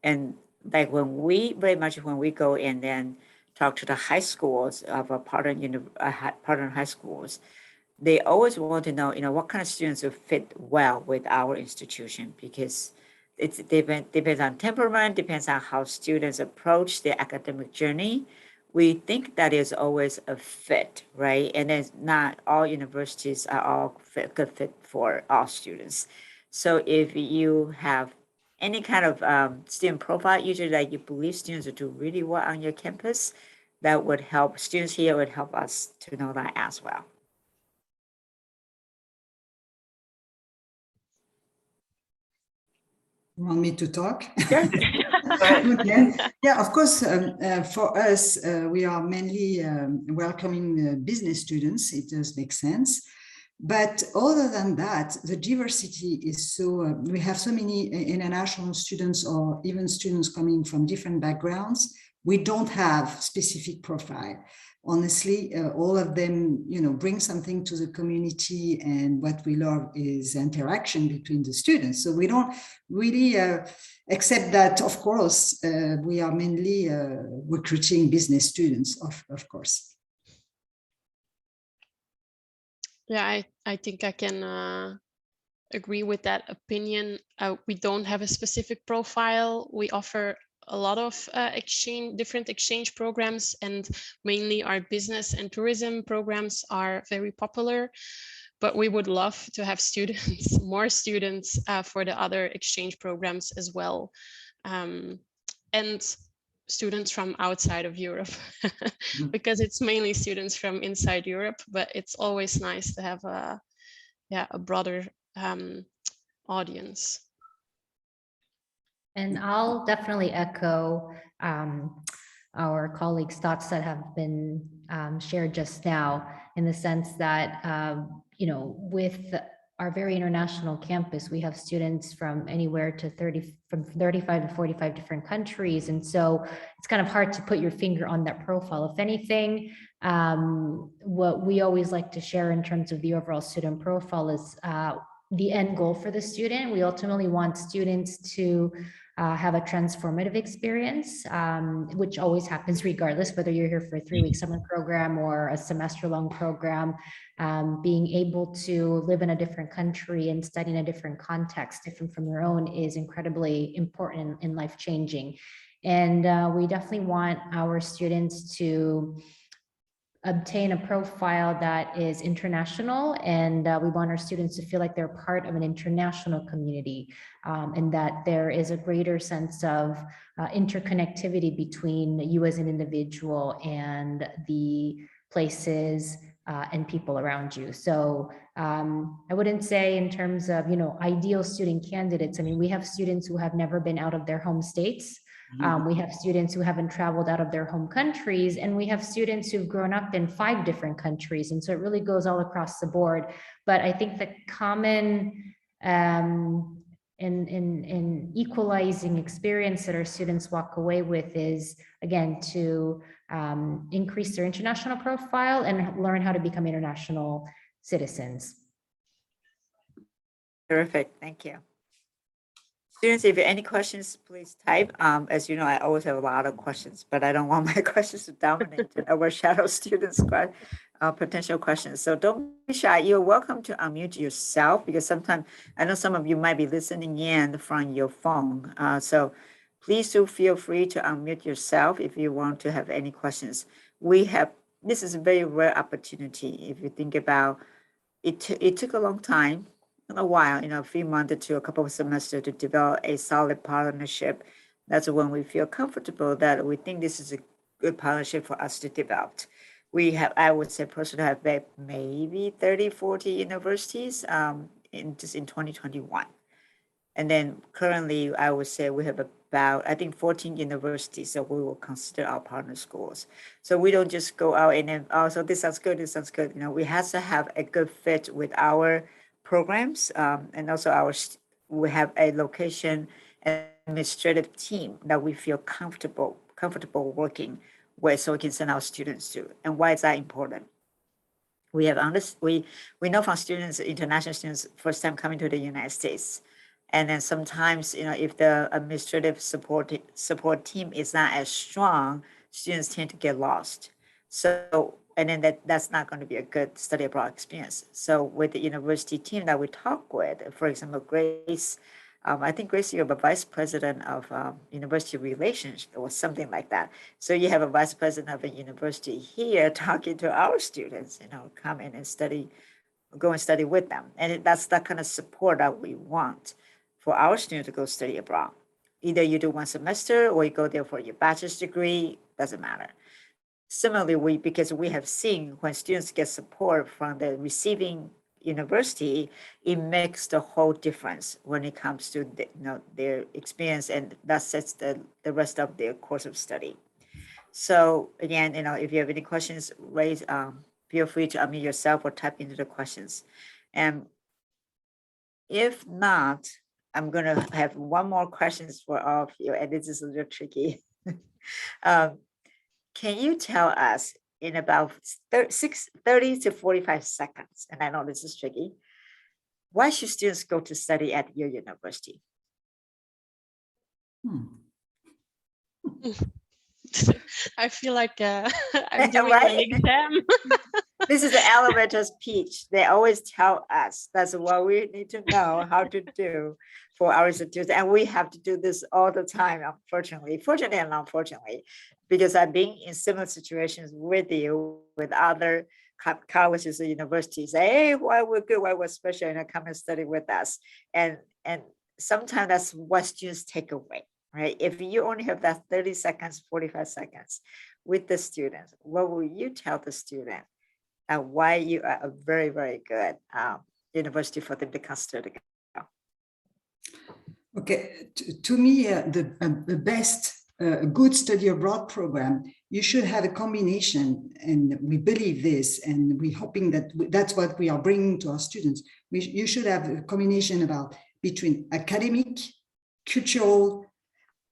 And like when we go and then talk to the high schools of a partner high schools, they always want to know, what kind of students will fit well with our institution, because it depends on temperament, depends on how students approach their academic journey. We think that is always a fit, right? And then not all universities are all good fit for all students. So if you have any kind of student profile, usually that you believe students will do really well on your campus, that would help students here, would help us to know that as well. Want me to talk? Sure. Okay. Yeah, of course, for us, we are mainly welcoming business students. It does make sense. But other than that, the diversity is so, we have so many international students or even students coming from different backgrounds. We don't have specific profile. Honestly, all of them, bring something to the community, and what we love is interaction between the students. So we don't really, except that, of course, we are mainly recruiting business students, of course. Yeah, I think I can agree with that opinion. We don't have a specific profile. We offer a lot of different exchange programs, and mainly our business and tourism programs are very popular. But we would love to have students, more students for the other exchange programs as well. And students from outside of Europe, because it's mainly students from inside Europe, but it's always nice to have a broader audience. And I'll definitely echo our colleagues' thoughts that have been shared just now, in the sense that, with our very international campus, we have students from anywhere to 35 to 45 different countries. And so it's kind of hard to put your finger on that profile. If anything, what we always like to share in terms of the overall student profile is the end goal for the student. We ultimately want students to have a transformative experience, which always happens regardless, whether you're here for a 3-week summer program or a semester-long program. Being able to live in a different country and study in a different context, different from your own, is incredibly important and life-changing. And we definitely want our students to obtain a profile that is international, and we want our students to feel like they're part of an international community, and that there is a greater sense of interconnectivity between you as an individual and the places and people around you. So I wouldn't say in terms of, ideal student candidates. I mean, we have students who have never been out of their home states. We have students who haven't traveled out of their home countries, and we have students who've grown up in 5 different countries. And so it really goes all across the board. But I think the common in equalizing experience that our students walk away with is, again, to increase their international profile and learn how to become international citizens. Terrific. Thank you. Students, if you have any questions, please type. As you know, I always have a lot of questions, but I don't want my questions to dominate and overshadow students' potential questions. So don't be shy. You're welcome to unmute yourself, because sometimes I know some of you might be listening in from your phone. So please do feel free to unmute yourself if you want to have any questions. This is a very rare opportunity. If you think about it, it took a long time, a while, a few months to a couple of semesters to develop a solid partnership. That's when we feel comfortable that we think this is a good partnership for us to develop. We have, I would say personally, have maybe 30, 40 universities in 2021. And then currently, I would say we have about, I think, 14 universities that we will consider our partner schools. So we don't just go out and then, oh, so this sounds good, this sounds good. We have to have a good fit with our programs, and also we have a location administrative team that we feel comfortable working with, so we can send our students to. And why is that important? We know from students, international students, first time coming to the United States, and then sometimes, if the administrative support team is not as strong, students tend to get lost. So, and then that's not going to be a good study abroad experience. So with the university team that we talk with, for example, Grace, I think, Grace, you're the vice president of university relations or something like that. So you have a vice president of a university here talking to our students, come in and go and study with them. And that's that kind of support that we want for our students to go study abroad. Either you do 1 semester or you go there for your bachelor's degree, doesn't matter. Similarly, because we have seen when students get support from the receiving university, it makes the whole difference when it comes to their experience, and that sets the rest of their course of study. So again, if you have any questions, feel free to unmute yourself or type into the questions. And if not, I'm going to have one more questions for all of you, and this is a little tricky. Can you tell us in about 30 to 45 seconds, and I know this is tricky, why should students go to study at your university? I feel like I'm doing Right? an exam. This is the elevator speech. They always tell us that's what we need to know how to do for our students. And we have to do this all the time, unfortunately, fortunately and unfortunately, because I've been in similar situations with you, with other colleges and universities. Say, hey, why we're good, why we're special, and come and study with us. And sometimes that's what students take away, right? If you only have that 30 seconds, 45 seconds with the students, what will you tell the student? And why you are a very, very good university for them to consider to go? Okay, to me, the best good study abroad program, you should have a combination, and we believe this, and we're hoping that that's what we are bringing to our students. You should have a combination between academic, cultural,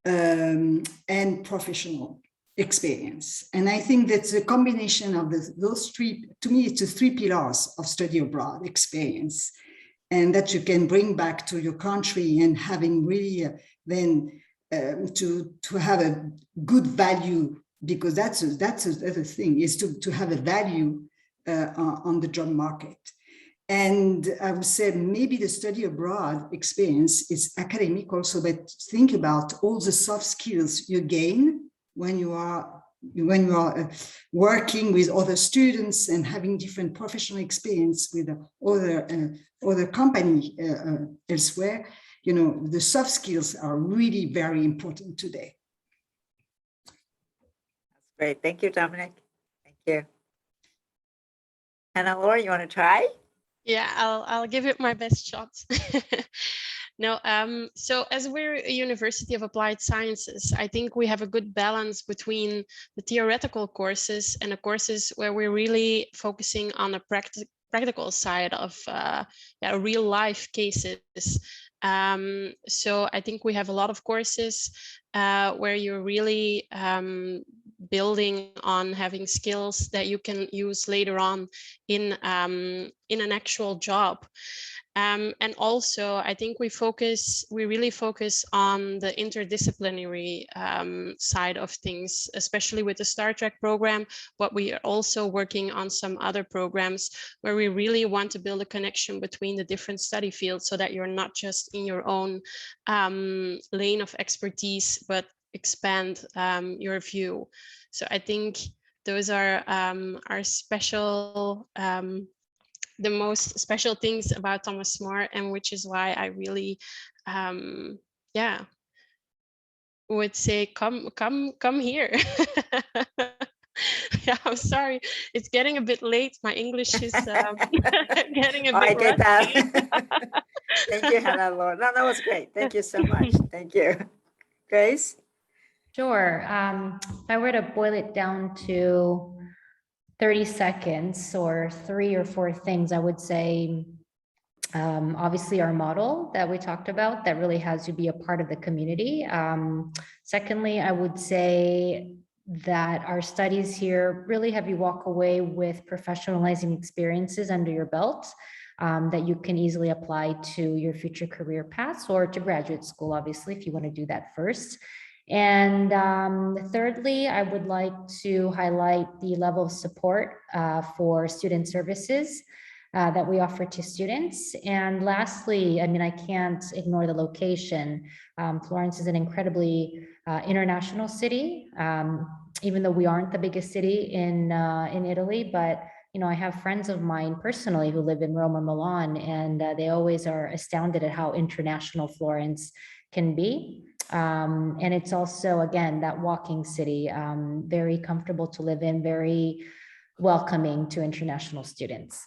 and professional experience. And I think that's a combination of those three. To me, it's the three pillars of study abroad experience, and that you can bring back to your country, and having really then to have a good value, because that's the other thing, is to have a value on the job market. And I would say maybe the study abroad experience is academic also, but think about all the soft skills you gain when you are working with other students and having different professional experience with other company elsewhere. The soft skills are really very important today. That's great. Thank you, Dominic. Thank you. Hannah-Laura, you want to try? Yeah, I'll give it my best shot. No, so as we're a University of Applied Sciences, I think we have a good balance between the theoretical courses and the courses where we're really focusing on a practical side of real life cases. So I think we have a lot of courses where you're really building on having skills that you can use later on in an actual job. And also, I think we really focus on the interdisciplinary side of things, especially with the Star Trek program, but we are also working on some other programs where we really want to build a connection between the different study fields, so that you're not just in your own lane of expertise, but expand your view. So I think those are our special the most special things about Thomas More, and which is why I really would say come here. Yeah, I'm sorry, it's getting a bit late. My English is getting a bit I get rusty. that. Thank you, Hannah-Laura. No, that was great. Thank you so much. Thank you. Grace? Sure. If I were to boil it down to 30 seconds or 3 or 4 things, I would say, obviously our model that we talked about, that really has you be a part of the community. Secondly, I would say that our studies here really have you walk away with professionalizing experiences under your belt that you can easily apply to your future career paths or to graduate school, obviously, if you want to do that first. And thirdly, I would like to highlight the level of support for student services that we offer to students. And lastly, I mean, I can't ignore the location. Florence is an incredibly international city, even though we aren't the biggest city in Italy, but I have friends of mine personally who live in Rome or Milan, and they always are astounded at how international Florence can be. And it's also, again, that walking city, very comfortable to live in, very welcoming to international students.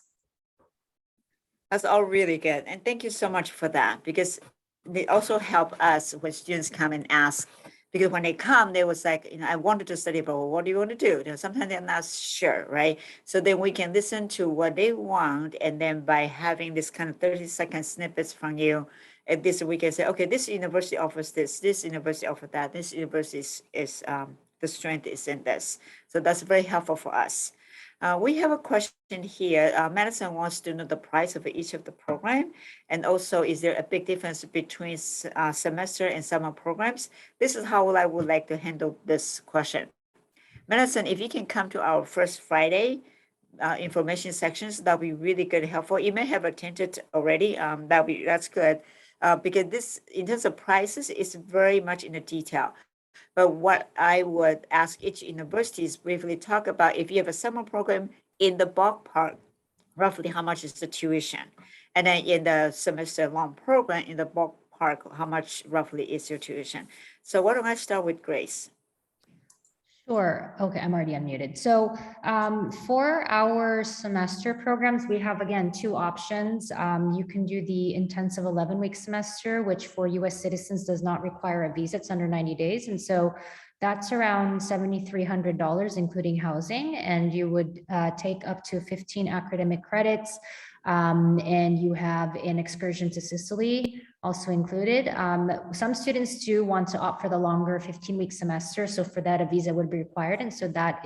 That's all really good. And thank you so much for that, because they also help us when students come and ask, because when they come, they was like, I wanted to study, but what do you want to do? Sometimes they're not sure, right? So then we can listen to what they want. And then by having this kind of 30-second snippets from you, at this we can say, okay, this university offers this university offers that, this university is the strength is in this. So that's very helpful for us. We have a question here. Madison wants to know the price of each of the program, and also is there a big difference between semester and summer programs? This is how I would like to handle this question. Madison, if you can come to our first Friday information sections, that'll be really good and helpful. You may have attended already. That's good. Because this, in terms of prices, is very much in the detail. But what I would ask each university is briefly talk about, if you have a summer program in the ballpark, roughly how much is the tuition? And then in the semester long program in the ballpark, how much roughly is your tuition? So why don't I start with Grace? Sure. Okay, I'm already unmuted. So for our semester programs, we have, again, two options. You can do the intensive 11-week semester, which for US citizens does not require a visa. It's under 90 days. And so that's around $7,300, including housing. And you would take up to 15 academic credits. And you have an excursion to Sicily also included. Some students do want to opt for the longer 15-week semester. So for that, a visa would be required. And so that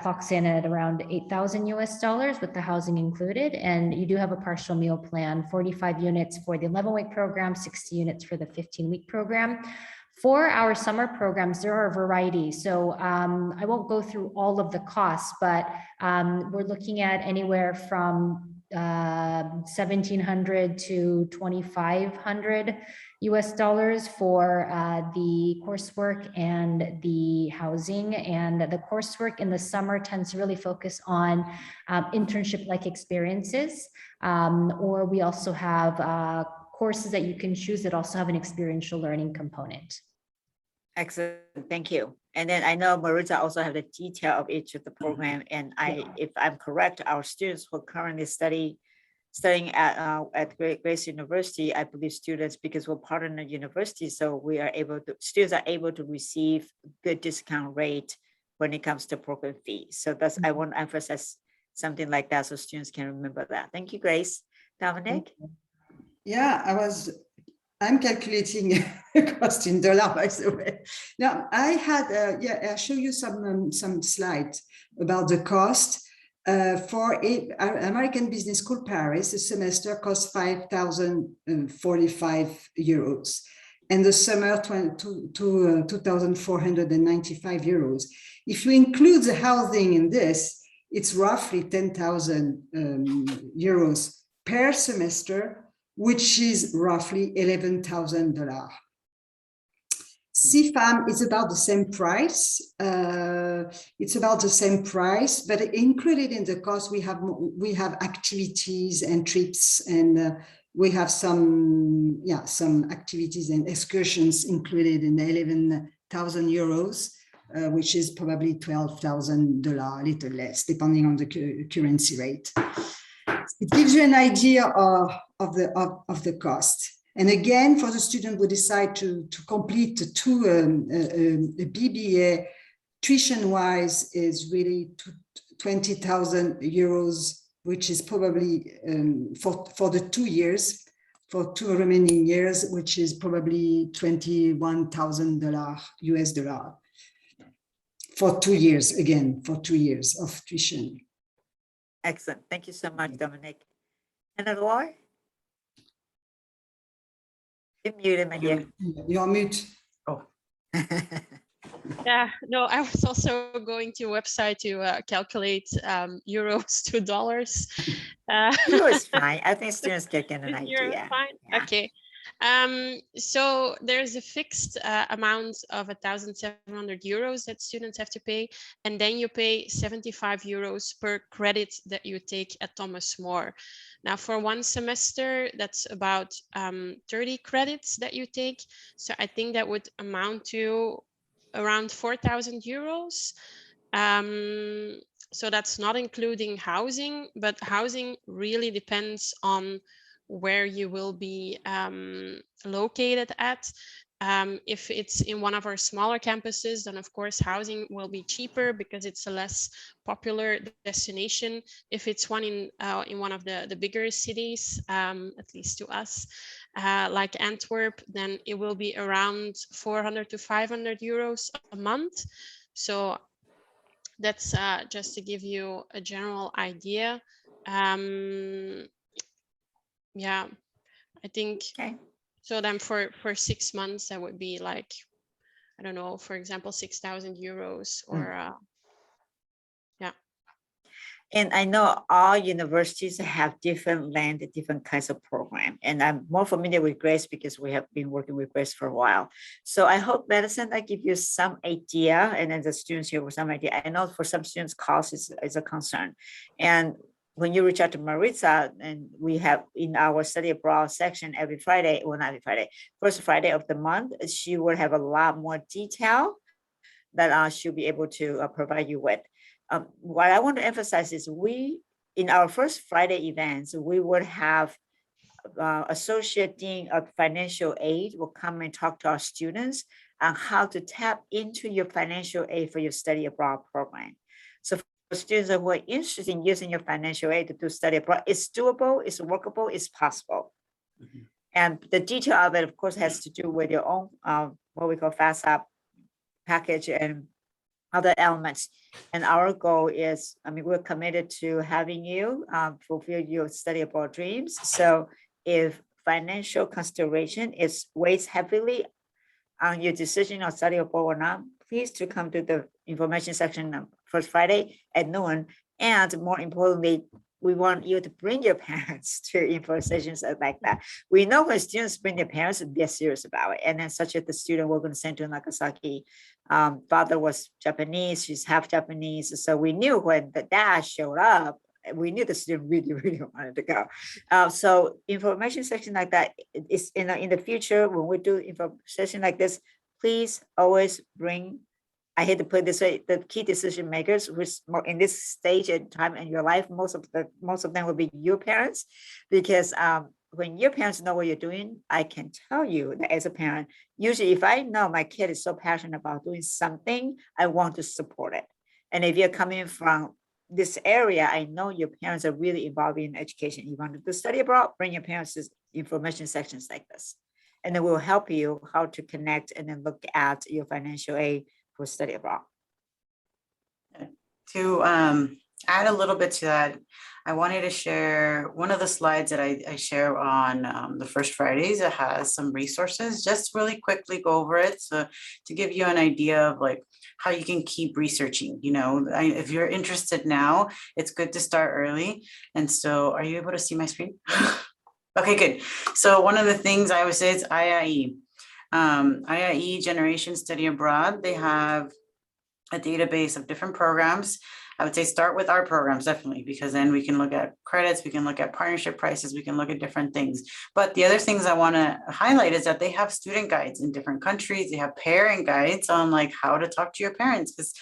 clocks in at around 8,000 US dollars with the housing included. And you do have a partial meal plan, 45 units for the 11-week program, 60 units for the 15-week program. For our summer programs, there are a variety. So I won't go through all of the costs, but we're looking at anywhere from 1,700 to 2,500 US dollars for the coursework and the housing. And the coursework in the summer tends to really focus on internship-like experiences, or we also have courses that you can choose that also have an experiential learning component. Excellent, thank you. And then I know Maritza also have the detail of each of the program. And if I'm correct, our students who are currently studying at Grace University, I believe students, because we're partner university, so students are able to receive good discount rate when it comes to program fee. So that's, I want to emphasize something like that so students can remember that. Thank you, Grace. Dominic? Yeah, I'm calculating cost in dollar, by the way. Now, I had, I'll show you some slides about the cost. For American Business School Paris, the semester costs 5,045 euros, and the summer 2,495 euros. If you include the housing in this, it's roughly 10,000 euros per semester, which is roughly $11,000. Sifam is about the same price. It's about the same price, but included in the cost, we have activities and trips, and we have some activities and excursions included in 11,000 euros, which is probably $12,000, a little less, depending on the currency rate. It gives you an idea of the cost. And again, for the student who decide to complete the BBA, tuition-wise is really 20,000 euros, which is probably for the 2 years, for 2 remaining years, which is probably $21,000 US dollar for 2 years, again, for 2 years of tuition. Excellent. Thank you so much, Dominic. And Laura? You're muted, my dear. You're mute. Oh. Yeah, no, I was also going to a website to calculate euros to dollars. Euro is fine. I think students can get an You're idea. fine. Yeah. Okay. So there's a fixed amount of 1,700 euros that students have to pay, and then you pay 75 euros per credit that you take at Thomas More. Now, for one semester, that's about 30 credits that you take. So I think that would amount to around 4,000 euros. So that's not including housing, but housing really depends on where you will be located at. If it's in one of our smaller campuses, then of course housing will be cheaper because it's a less popular destination. If it's one in one of the bigger cities, at least to us, like Antwerp, then it will be around 400 to 500 euros a month. So that's just to give you a general idea. Yeah, I think Okay. so. Then for 6 months, that would be like, I don't know, for example, 6,000 euros or yeah. And I know all universities have different length, different kinds of program. And I'm more familiar with Grace because we have been working with Grace for a while. So I hope, Madison, I give you some idea, and then the students here with some idea. I know for some students, cost is a concern. And when you reach out to Maritza, and we have in our study abroad section every Friday, well, not every Friday, first Friday of the month, she will have a lot more detail that she'll be able to provide you with. What I want to emphasize is in our first Friday events, we would have Associate Dean of Financial Aid will come and talk to our students on how to tap into your financial aid for your study abroad program. So for students who are interested in using your financial aid to do study abroad, it's doable, it's workable, it's possible. Mm-hmm. And the detail of it, of course, has to do with your own, what we call FAFSA package and other elements. And our goal is, we're committed to having you fulfill your study abroad dreams. So if financial consideration weighs heavily on your decision on study abroad or not, please to come to the information section first Friday at noon. And more importantly, we want you to bring your parents to info sessions like that. We know when students bring their parents, they're serious about it. And then such as the student we're going to send to Nagasaki, father was Japanese, she's half Japanese. So we knew when the dad showed up, we knew the student really, really wanted to go. So information section like that is in the future, when we do info session like this, please always bring, I hate to put it this way, the key decision makers, which in this stage and time in your life, most of them will be your parents, because when your parents know what you're doing, I can tell you that as a parent, usually if I know my kid is so passionate about doing something, I want to support it. And if you're coming from this area, I know your parents are really involved in education. You want to study abroad, bring your parents to information sections like this. And then we'll help you how to connect and then look at your financial aid for study abroad. To add a little bit to that, I wanted to share one of the slides that I share on the first Fridays. It has some resources, just really quickly go over it. So to give you an idea of like how you can keep researching, if you're interested now, it's good to start early. And so are you able to see my screen? Okay, good. So one of the things I would say is IIE. IIE Generation Study Abroad, they have a database of different programs. I would say start with our programs, definitely, because then we can look at credits, we can look at partnership prices, we can look at different things. But the other things I want to highlight is that they have student guides in different countries. They have parent guides on like how to talk to your parents. Because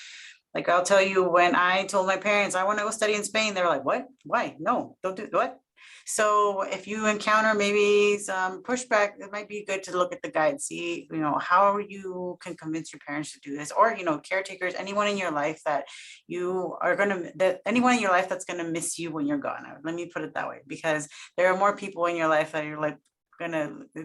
like I'll tell you, when I told my parents I want to go study in Spain, they were like, what? Why? No, don't do what? So if you encounter maybe some pushback, it might be good to look at the guide, see, how you can convince your parents to do this, or, caretakers, anyone in your life that anyone in your life that's going to miss you when you're gone. Let me put it that way, because there are more people in your life that you're like,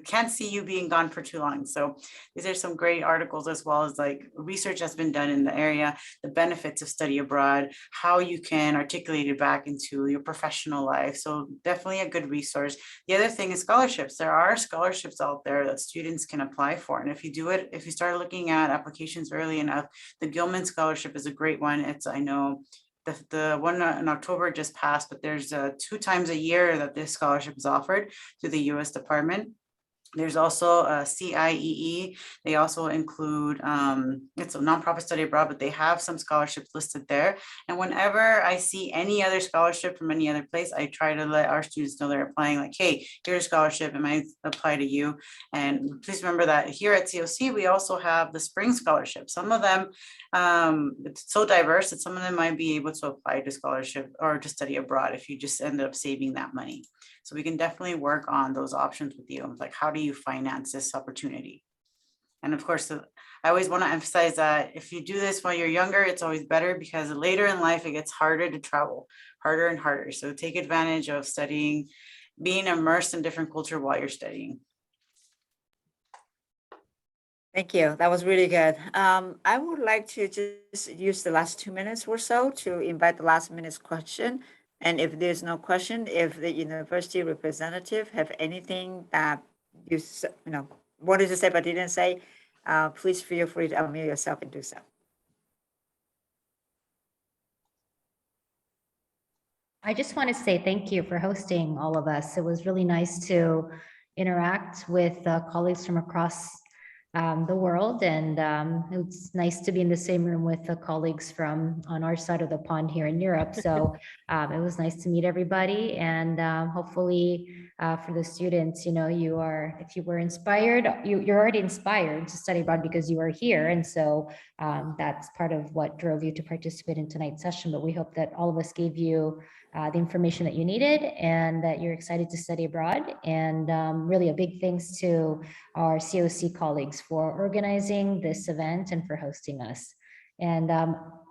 can't see you being gone for too long. So these are some great articles, as well as like research that's been done in the area, the benefits of study abroad, how you can articulate it back into your professional life. So definitely a good resource. The other thing is scholarships. There are scholarships out there that students can apply for. And if you start looking at applications early enough, the Gilman Scholarship is a great one. I know the one in October just passed, but there's 2 times a year that this scholarship is offered to the U.S. Department. There's also a CIEE. They also include, it's a nonprofit study abroad, but they have some scholarships listed there. And whenever I see any other scholarship from any other place, I try to let our students know they're applying, like, hey, here's a scholarship, it might apply to you. And please remember that here at COC, we also have the spring scholarship. Some of them, it's so diverse that some of them might be able to apply to scholarship or to study abroad if you just end up saving that money. So we can definitely work on those options with you. Like, how do you finance this opportunity? And of course, I always want to emphasize that if you do this while you're younger, it's always better, because later in life, it gets harder to travel, harder and harder. So take advantage of studying, being immersed in different culture while you're studying. Thank you. That was really good. I would like to just use the last 2 minutes or so to invite the last minute's question. And if there's no question, if the university representative have anything that you wanted to say but didn't say, please feel free to unmute yourself and do so. I just want to say thank you for hosting all of us. It was really nice to interact with colleagues from across the world, and it's nice to be in the same room with the colleagues from on our side of the pond here in Europe. So it was nice to meet everybody, and hopefully for the students, if you were inspired, you're already inspired to study abroad because you are here, and so that's part of what drove you to participate in tonight's session. But we hope that all of us gave you the information that you needed, and that you're excited to study abroad. And really a big thanks to our COC colleagues for organizing this event and for hosting us. And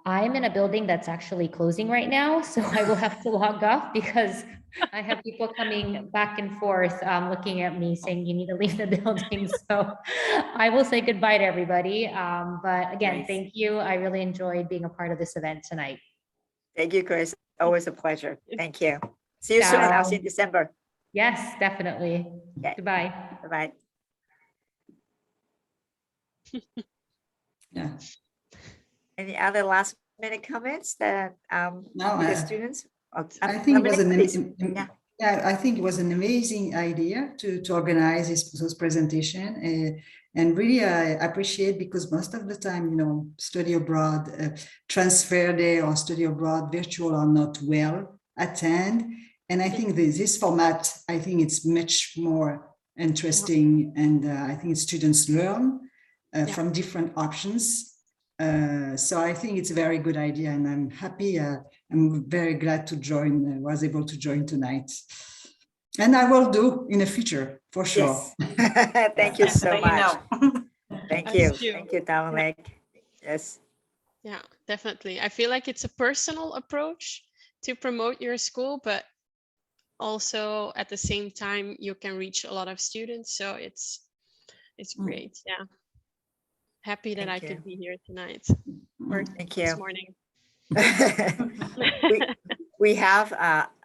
I'm in a building that's actually closing right now, so I will have to log off because I have people coming back and forth looking at me saying you need to leave the building. So I will say goodbye to everybody. But again, Nice. Thank you. I really enjoyed being a part of this event tonight. Thank you, Chris. Always a pleasure. Thank you. See you soon. I'll see you in December. Yes, definitely. Okay. Goodbye. Bye-bye. Yeah. Any other last minute comments that No, with the students? I think it was Yeah. I think it was an amazing idea to organize this presentation, and really I appreciate, because most of the time, study abroad, transfer day or study abroad virtual are not well attended, and I think this format, I think it's much more interesting, and I think students learn from different options. So I think it's a very good idea, and I'm happy. I'm very glad to join, was able to join tonight. And I will do in the future, for sure. Yes. Thank you so much. Thank you. Thank you. Thank you, Dominic. Yes. Yeah, definitely. I feel like it's a personal approach to promote your school, but also at the same time, you can reach a lot of students. So it's great. Yeah. Happy that Thank I you. could be here tonight or Thank this you. morning. we have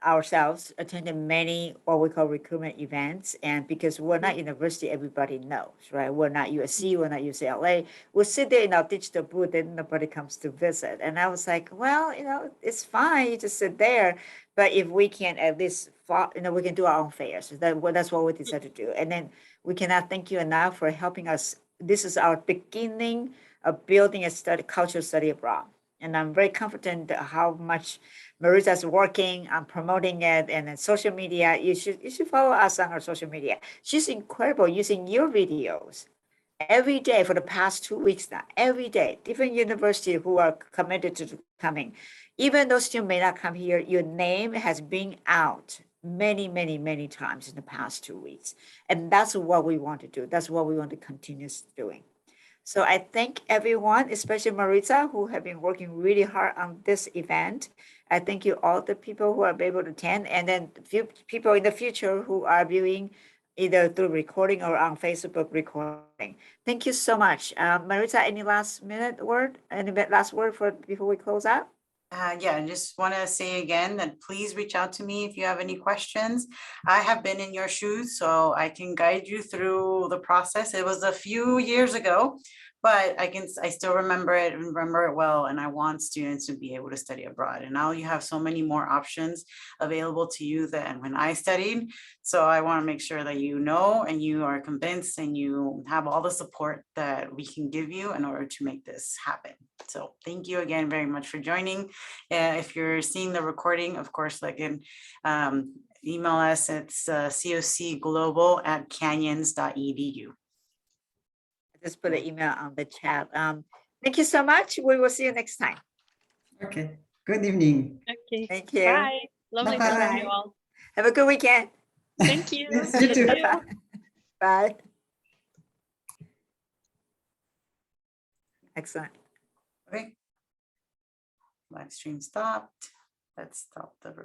ourselves attended many what we call recruitment events, and because we're not university, everybody knows, right? We're not USC, we're not UCLA. We'll sit there in our digital booth and nobody comes to visit. And I was like, well, it's fine, you just sit there. But if we can at least, we can do our own fairs. That's what we decided to do. And then we cannot thank you enough for helping us. This is our beginning of building a cultural study abroad. And I'm very confident how much Marisa's working on promoting it, and then social media. You should follow us on our social media. She's incredible using your videos every day for the past 2 weeks now. Every day, different university who are committed to coming. Even though students may not come here, your name has been out many, many, many times in the past 2 weeks. And that's what we want to do. That's what we want to continue doing. So I thank everyone, especially Marisa, who have been working really hard on this event. I thank you all the people who are able to attend, and then a few people in the future who are viewing either through recording or on Facebook recording. Thank you so much. Marisa, any last word before we close out? Yeah, I just want to say again that please reach out to me if you have any questions. I have been in your shoes, so I can guide you through the process. It was a few years ago, but I still remember it and remember it well. And I want students to be able to study abroad. And now you have so many more options available to you than when I studied. So I want to make sure that you know and you are convinced and you have all the support that we can give you in order to make this happen. So thank you again very much for joining. If you're seeing the recording, of course, email us. It's cocglobal@canyons.edu. Just put an email on the chat. Thank you so much. We will see you next time. Okay. Good evening. Okay. Thank you. Bye. Lovely to Bye-bye. meet you all. Have a good weekend. Thank you. Yes, you too. Bye. Excellent. Okay. Live stream stopped. Let's stop the